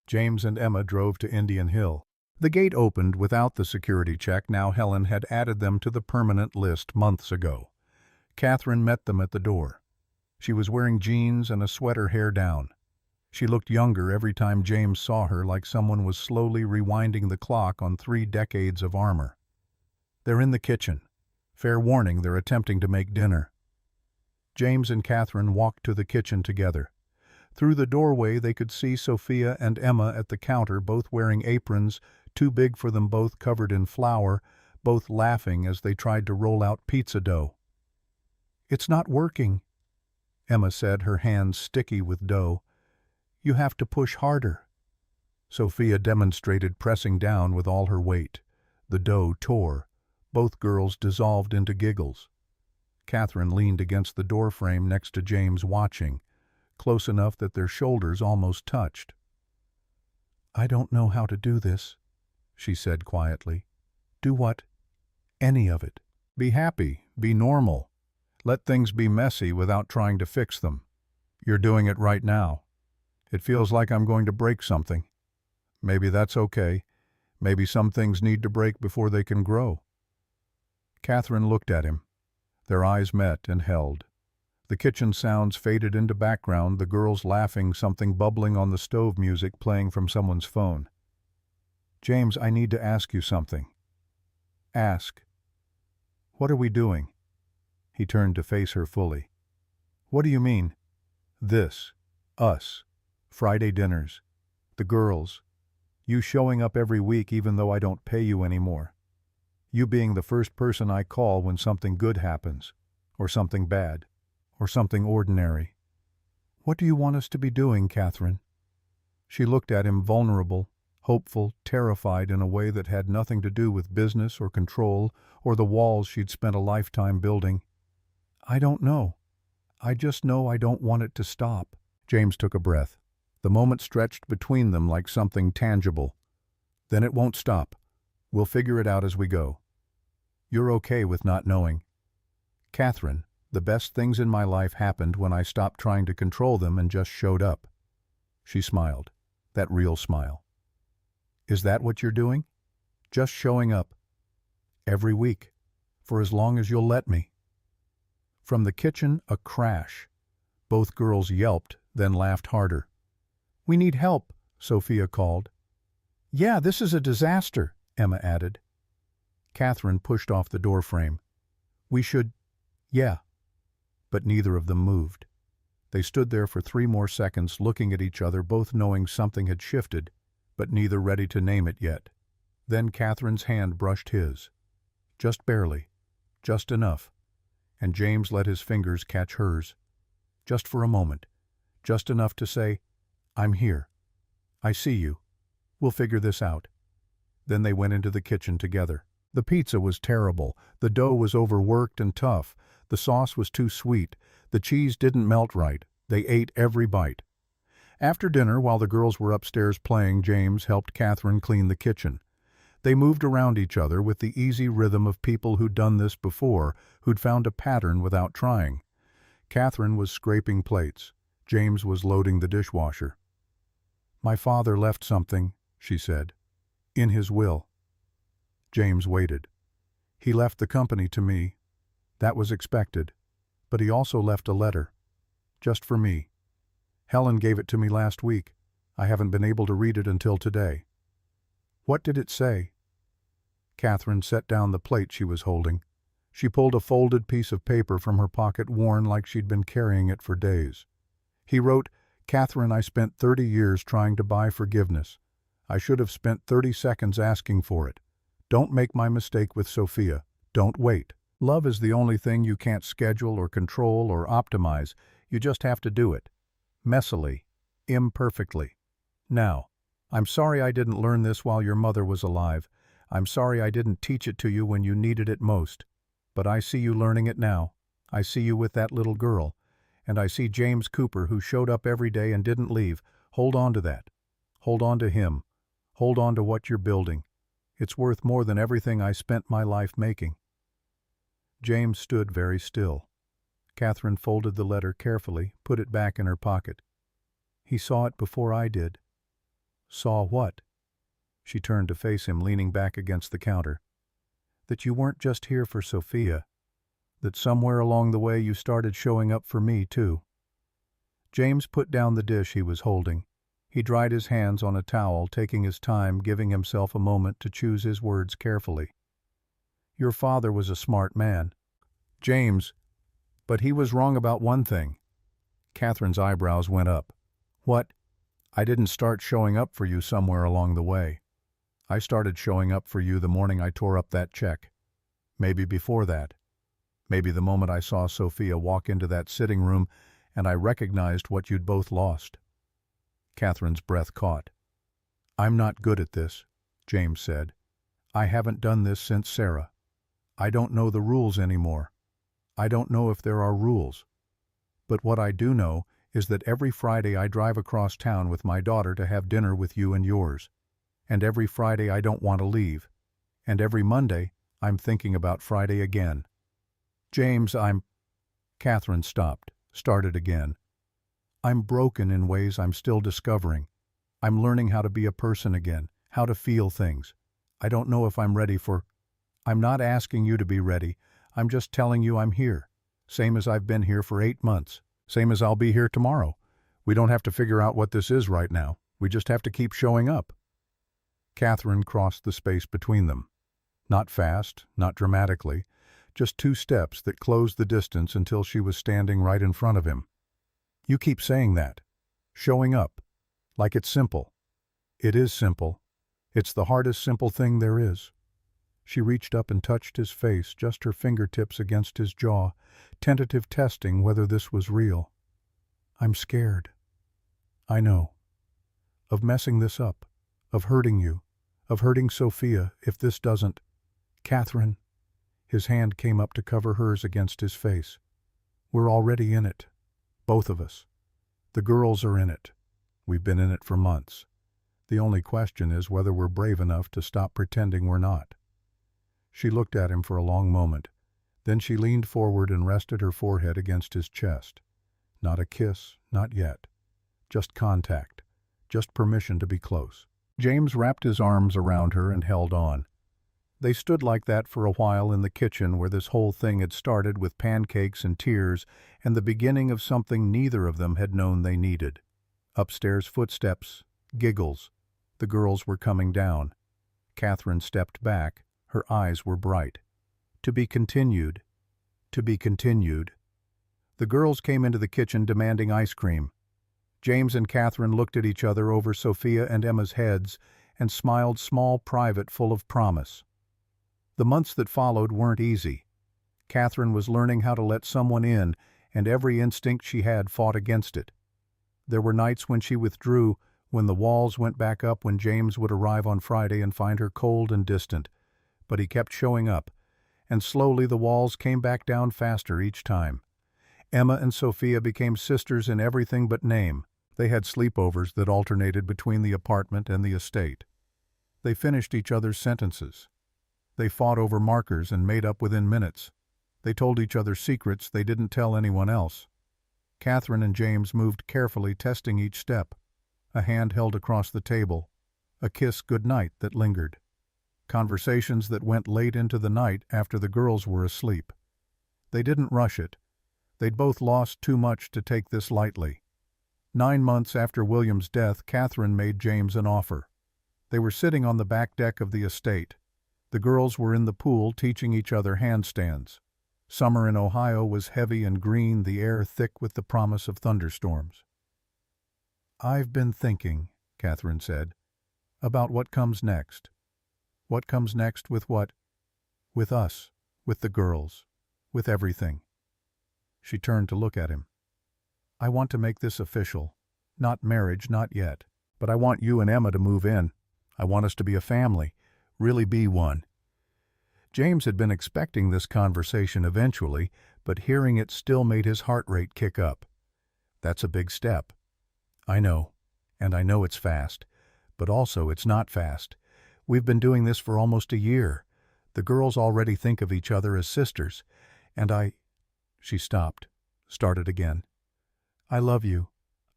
James and Emma drove to Indian Hill. The gate opened without the security check. Now Helen had added them to the permanent list months ago. Catherine met them at the door. She was wearing jeans and a sweater, hair down. She looked younger every time James saw her, like someone was slowly rewinding the clock on 3 decades of armor. "They're in the kitchen. Fair warning, they're attempting to make dinner." James and Catherine walked to the kitchen together. Through the doorway they could see Sophia and Emma at the counter, both wearing aprons, too big for them, both covered in flour, both laughing as they tried to roll out pizza dough. "It's not working," Emma said, her hands sticky with dough. "You have to push harder." Sophia demonstrated, pressing down with all her weight. The dough tore. Both girls dissolved into giggles. Catherine leaned against the doorframe next to James, watching, close enough that their shoulders almost touched. "I don't know how to do this," she said quietly. "Do what?" "Any of it. Be happy, be normal. Let things be messy without trying to fix them. You're doing it right now. It feels like I'm going to break something. Maybe that's okay. Maybe some things need to break before they can grow. Catherine looked at him. Their eyes met and held. The kitchen sounds faded into background, the girls laughing, something bubbling on the stove, music playing from someone's phone. James, I need to ask you something. Ask. What are we doing? He turned to face her fully. What do you mean? This. Us. Friday dinners. The girls. You showing up every week even though I don't pay you anymore. You being the first person I call when something good happens, or something bad, or something ordinary. What do you want us to be doing, Catherine? She looked at him, vulnerable, hopeful, terrified in a way that had nothing to do with business or control or the walls she'd spent a lifetime building. I don't know. I just know I don't want it to stop. James took a breath. The moment stretched between them like something tangible. Then it won't stop. We'll figure it out as we go. You're okay with not knowing. Catherine, the best things in my life happened when I stopped trying to control them and just showed up. She smiled, that real smile. Is that what you're doing? Just showing up. Every week, for as long as you'll let me. From the kitchen, a crash. Both girls yelped, then laughed harder. We need help, Sophia called. Yeah, this is a disaster, Emma added. Catherine pushed off the doorframe. We should... Yeah. But neither of them moved. They stood there for 3 more seconds looking at each other, both knowing something had shifted, but neither ready to name it yet. Then Catherine's hand brushed his. Just barely. Just enough. And James let his fingers catch hers. Just for a moment. Just enough to say, I'm here. I see you. We'll figure this out. Then they went into the kitchen together. The pizza was terrible. The dough was overworked and tough. The sauce was too sweet. The cheese didn't melt right. They ate every bite. After dinner, while the girls were upstairs playing, James helped Catherine clean the kitchen. They moved around each other with the easy rhythm of people who'd done this before, who'd found a pattern without trying. Catherine was scraping plates. James was loading the dishwasher. My father left something, she said, in his will. James waited. He left the company to me. That was expected. But he also left a letter. Just for me. Helen gave it to me last week. I haven't been able to read it until today. What did it say? Catherine set down the plate she was holding. She pulled a folded piece of paper from her pocket, worn like she'd been carrying it for days. He wrote, Catherine, I spent 30 years trying to buy forgiveness. I should have spent 30 seconds asking for it. Don't make my mistake with Sophia. Don't wait. Love is the only thing you can't schedule or control or optimize. You just have to do it. Messily. Imperfectly. Now, I'm sorry I didn't learn this while your mother was alive. I'm sorry I didn't teach it to you when you needed it most. But I see you learning it now. I see you with that little girl. And I see James Cooper, who showed up every day and didn't leave. Hold on to that. Hold on to him. Hold on to what you're building. It's worth more than everything I spent my life making. James stood very still. Catherine folded the letter carefully, put it back in her pocket. He saw it before I did. Saw what? She turned to face him, leaning back against the counter. That you weren't just here for Sophia. That somewhere along the way you started showing up for me, too. James put down the dish he was holding. He dried his hands on a towel, taking his time, giving himself a moment to choose his words carefully. Your father was a smart man. James, but he was wrong about one thing. Catherine's eyebrows went up. What? I didn't start showing up for you somewhere along the way. I started showing up for you the morning I tore up that check. Maybe before that. Maybe the moment I saw Sophia walk into that sitting room and I recognized what you'd both lost. Catherine's breath caught. I'm not good at this, James said. I haven't done this since Sarah. I don't know the rules anymore. I don't know if there are rules. But what I do know is that every Friday I drive across town with my daughter to have dinner with you and yours. And every Friday I don't want to leave. And every Monday I'm thinking about Friday again. James, Catherine stopped, started again. I'm broken in ways I'm still discovering. I'm learning how to be a person again, how to feel things. I don't know if I'm ready for... I'm not asking you to be ready. I'm just telling you I'm here. Same as I've been here for 8 months. Same as I'll be here tomorrow. We don't have to figure out what this is right now. We just have to keep showing up. Catherine crossed the space between them. Not fast, not dramatically, just 2 steps that closed the distance until she was standing right in front of him. You keep saying that. Showing up. Like it's simple. It is simple. It's the hardest simple thing there is. She reached up and touched his face, just her fingertips against his jaw, tentative testing whether this was real. I'm scared. I know. Of messing this up. Of hurting you. Of hurting Sophia if this doesn't. Catherine. His hand came up to cover hers against his face. We're already in it. Both of us. The girls are in it. We've been in it for months. The only question is whether we're brave enough to stop pretending we're not. She looked at him for a long moment. Then she leaned forward and rested her forehead against his chest. Not a kiss, not yet. Just contact. Just permission to be close. James wrapped his arms around her and held on. They stood like that for a while in the kitchen where this whole thing had started with pancakes and tears and the beginning of something neither of them had known they needed. Upstairs footsteps, giggles. The girls were coming down. Catherine stepped back. Her eyes were bright. To be continued. To be continued. The girls came into the kitchen demanding ice cream. James and Catherine looked at each other over Sophia and Emma's heads and smiled small, private, full of promise. The months that followed weren't easy. Catherine was learning how to let someone in, and every instinct she had fought against it. There were nights when she withdrew, when the walls went back up when James would arrive on Friday and find her cold and distant. But he kept showing up, and slowly the walls came back down faster each time. Emma and Sophia became sisters in everything but name. They had sleepovers that alternated between the apartment and the estate. They finished each other's sentences. They fought over markers and made up within minutes. They told each other secrets they didn't tell anyone else. Catherine and James moved carefully, testing each step. A hand held across the table. A kiss goodnight that lingered. Conversations that went late into the night after the girls were asleep. They didn't rush it. They'd both lost too much to take this lightly. 9 months after William's death, Catherine made James an offer. They were sitting on the back deck of the estate. The girls were in the pool teaching each other handstands. Summer in Ohio was heavy and green, the air thick with the promise of thunderstorms. I've been thinking, Catherine said, about what comes next. What comes next with what? With us, with the girls, with everything. She turned to look at him. I want to make this official. Not marriage, not yet. But I want you and Emma to move in. I want us to be a family. Really be one. James had been expecting this conversation eventually, but hearing it still made his heart rate kick up. That's a big step. I know, and I know it's fast, but also it's not fast. We've been doing this for almost a year. The girls already think of each other as sisters, and She stopped, started again. I love you.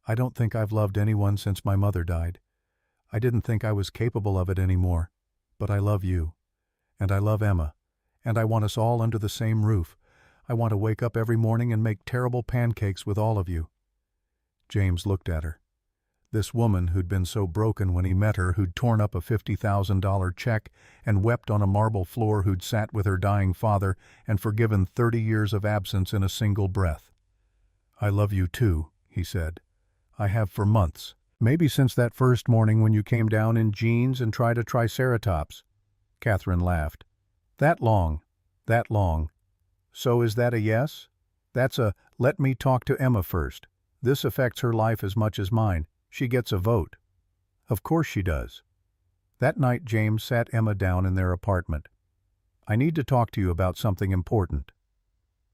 I don't think I've loved anyone since my mother died. I didn't think I was capable of it anymore, but I love you. And I love Emma, and I want us all under the same roof. I want to wake up every morning and make terrible pancakes with all of you. James looked at her. This woman who'd been so broken when he met her, who'd torn up a $50,000 check and wept on a marble floor, who'd sat with her dying father and forgiven 30 years of absence in a single breath. I love you too, he said. I have for months. Maybe since that first morning when you came down in jeans and tried a triceratops. Catherine laughed. That long. That long. So is that a yes? That's a, let me talk to Emma first. This affects her life as much as mine. She gets a vote. Of course she does. That night James sat Emma down in their apartment. I need to talk to you about something important.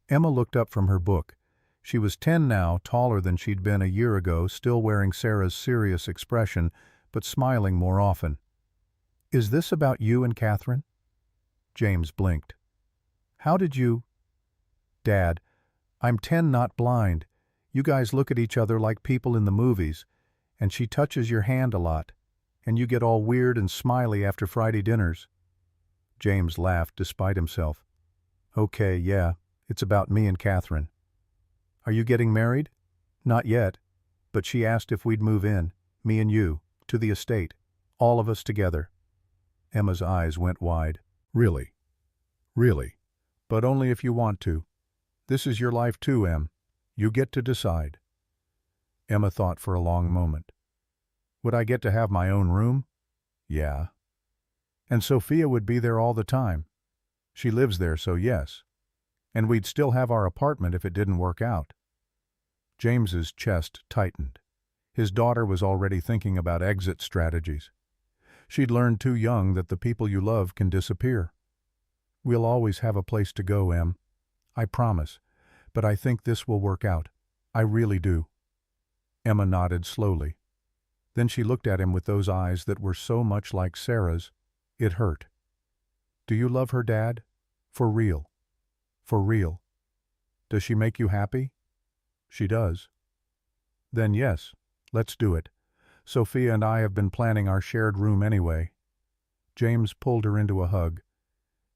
Emma looked up from her book. She was 10 now, taller than she'd been a year ago, still wearing Sarah's serious expression, but smiling more often. Is this about you and Catherine? James blinked. How did you? Dad, I'm 10, not blind. You guys look at each other like people in the movies, and she touches your hand a lot, and you get all weird and smiley after Friday dinners." James laughed despite himself. "Okay, yeah, it's about me and Catherine." "Are you getting married?" "Not yet, but she asked if we'd move in, me and you, to the estate, all of us together." Emma's eyes went wide. "Really? Really? But only if you want to. This is your life too, Em. You get to decide." Emma thought for a long moment. "Would I get to have my own room?" "Yeah." "And Sophia would be there all the time?" "She lives there, so yes. And we'd still have our apartment if it didn't work out." James's chest tightened. His daughter was already thinking about exit strategies. She'd learned too young that the people you love can disappear. "We'll always have a place to go, Em. I promise. But I think this will work out. I really do." Emma nodded slowly. Then she looked at him with those eyes that were so much like Sarah's. It hurt. "Do you love her, Dad? For real? For real? Does she make you happy?" "She does." "Then yes, let's do it. Sophia and I have been planning our shared room anyway." James pulled her into a hug.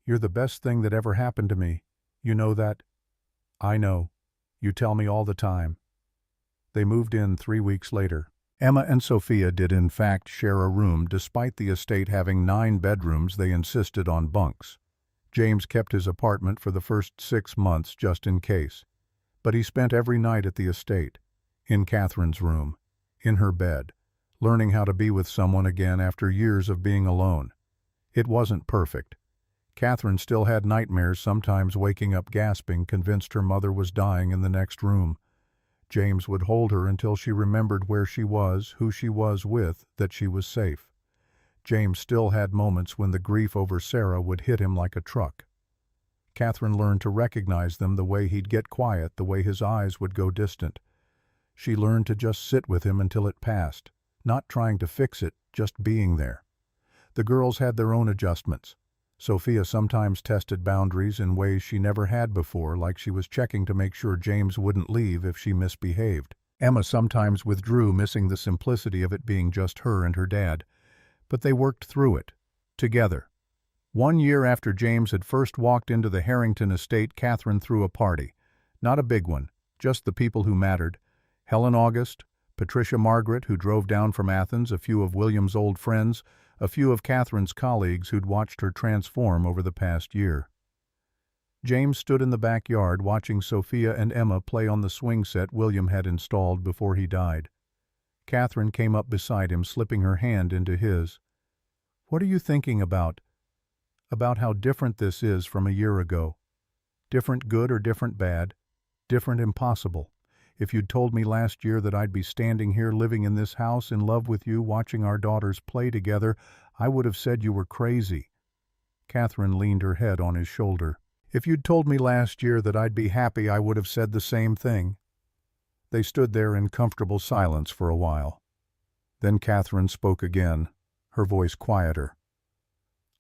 "You're the best thing that ever happened to me. You know that?" "I know. You tell me all the time." They moved in 3 weeks later. Emma and Sophia did in fact share a room. Despite the estate having 9 bedrooms, they insisted on bunks. James kept his apartment for the first 6 months just in case. But he spent every night at the estate, in Catherine's room, in her bed, learning how to be with someone again after years of being alone. It wasn't perfect. Catherine still had nightmares, sometimes waking up gasping, convinced her mother was dying in the next room. James would hold her until she remembered where she was, who she was with, that she was safe. James still had moments when the grief over Sarah would hit him like a truck. Catherine learned to recognize them, the way he'd get quiet, the way his eyes would go distant. She learned to just sit with him until it passed, not trying to fix it, just being there. The girls had their own adjustments. Sophia sometimes tested boundaries in ways she never had before, like she was checking to make sure James wouldn't leave if she misbehaved. Emma sometimes withdrew, missing the simplicity of it being just her and her dad. But they worked through it, together. 1 year after James had first walked into the Harrington estate, Catherine threw a party. Not a big one, just the people who mattered. Helen August, Patricia Margaret, who drove down from Athens, a few of William's old friends, a few of Catherine's colleagues who'd watched her transform over the past year. James stood in the backyard watching Sophia and Emma play on the swing set William had installed before he died. Catherine came up beside him, slipping her hand into his. "What are you thinking about? About how different this is from a year ago. Different good or different bad? Different impossible. If you'd told me last year that I'd be standing here living in this house in love with you, watching our daughters play together, I would have said you were crazy." Catherine leaned her head on his shoulder. "If you'd told me last year that I'd be happy, I would have said the same thing." They stood there in comfortable silence for a while. Then Catherine spoke again, her voice quieter.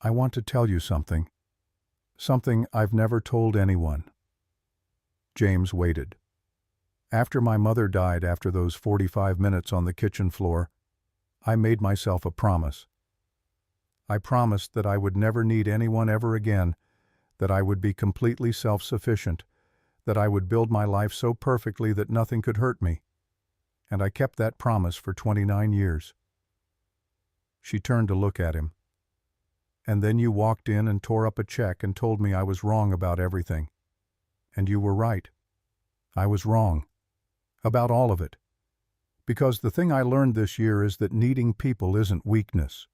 "I want to tell you something. Something I've never told anyone." James waited. "After my mother died, after those 45 minutes on the kitchen floor, I made myself a promise. I promised that I would never need anyone ever again, that I would be completely self-sufficient, that I would build my life so perfectly that nothing could hurt me. And I kept that promise for 29 years. She turned to look at him. "And then you walked in and tore up a check and told me I was wrong about everything. And you were right. I was wrong. About all of it. Because the thing I learned this year is that needing people isn't weakness.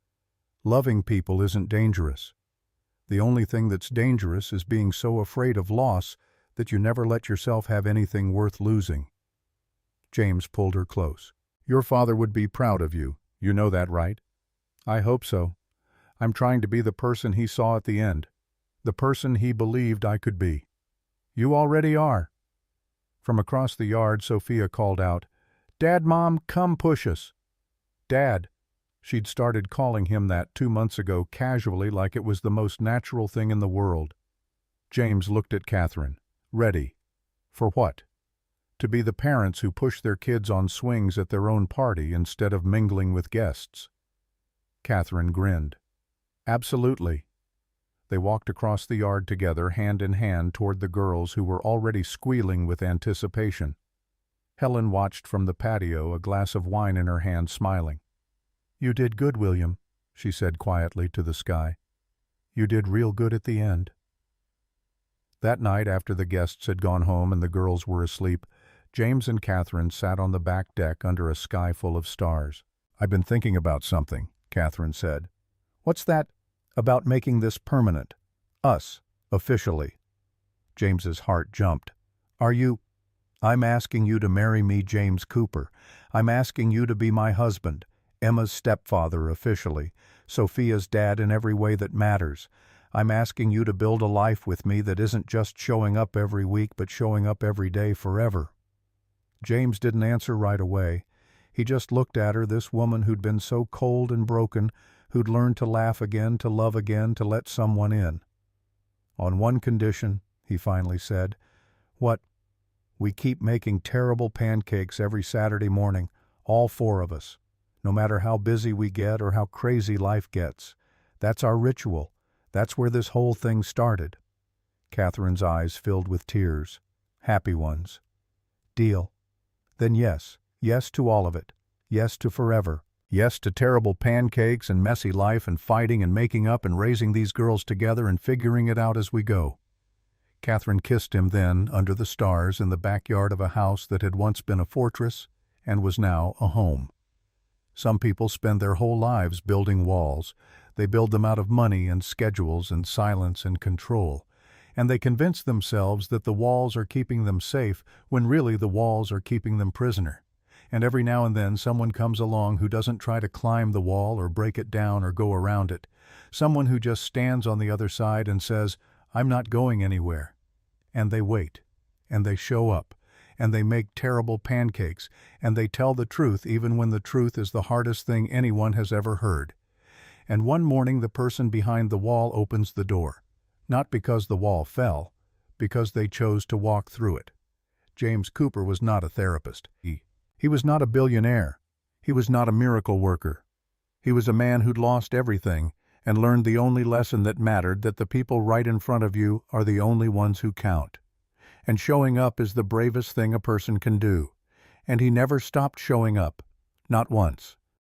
Loving people isn't dangerous. The only thing that's dangerous is being so afraid of loss that you never let yourself have anything worth losing." James pulled her close. "Your father would be proud of you. You know that, right?" "I hope so. I'm trying to be the person he saw at the end. The person he believed I could be." "You already are." From across the yard, Sophia called out, "Dad, Mom, come push us." "Dad." She'd started calling him that 2 months ago, casually, like it was the most natural thing in the world. James looked at Catherine. Ready. For what? To be the parents who push their kids on swings at their own party instead of mingling with guests. Catherine grinned. Absolutely. They walked across the yard together, hand in hand, toward the girls who were already squealing with anticipation. Helen watched from the patio, a glass of wine in her hand, smiling. "You did good, William," she said quietly to the sky. "You did real good at the end." That night, after the guests had gone home and the girls were asleep, James and Catherine sat on the back deck under a sky full of stars. "I've been thinking about something," Catherine said. "What's that?" "About making this permanent. Us, officially." James's heart jumped. "Are you—" "I'm asking you to marry me, James Cooper. I'm asking you to be my husband, Emma's stepfather officially, Sophia's dad in every way that matters. I'm asking you to build a life with me that isn't just showing up every week but showing up every day forever." James didn't answer right away. He just looked at her, this woman who'd been so cold and broken, who'd learned to laugh again, to love again, to let someone in. "On one condition," he finally said. "What?" "We keep making terrible pancakes every Saturday morning, all four of us, no matter how busy we get or how crazy life gets. That's our ritual. That's where this whole thing started." Catherine's eyes filled with tears, happy ones. "Deal. Then yes, yes to all of it. Yes to forever. Yes to terrible pancakes and messy life and fighting and making up and raising these girls together and figuring it out as we go." Catherine kissed him then, under the stars, in the backyard of a house that had once been a fortress and was now a home. Some people spend their whole lives building walls. They build them out of money and schedules and silence and control. And they convince themselves that the walls are keeping them safe when really the walls are keeping them prisoner. And every now and then someone comes along who doesn't try to climb the wall or break it down or go around it. Someone who just stands on the other side and says, "I'm not going anywhere." And they wait, and they show up, and they make terrible pancakes, and they tell the truth even when the truth is the hardest thing anyone has ever heard. And one morning the person behind the wall opens the door, not because the wall fell, because they chose to walk through it. James Cooper was not a therapist. He was not a billionaire. He was not a miracle worker. He was a man who'd lost everything and learned the only lesson that mattered, that the people right in front of you are the only ones who count. And showing up is the bravest thing a person can do. And he never stopped showing up. Not once.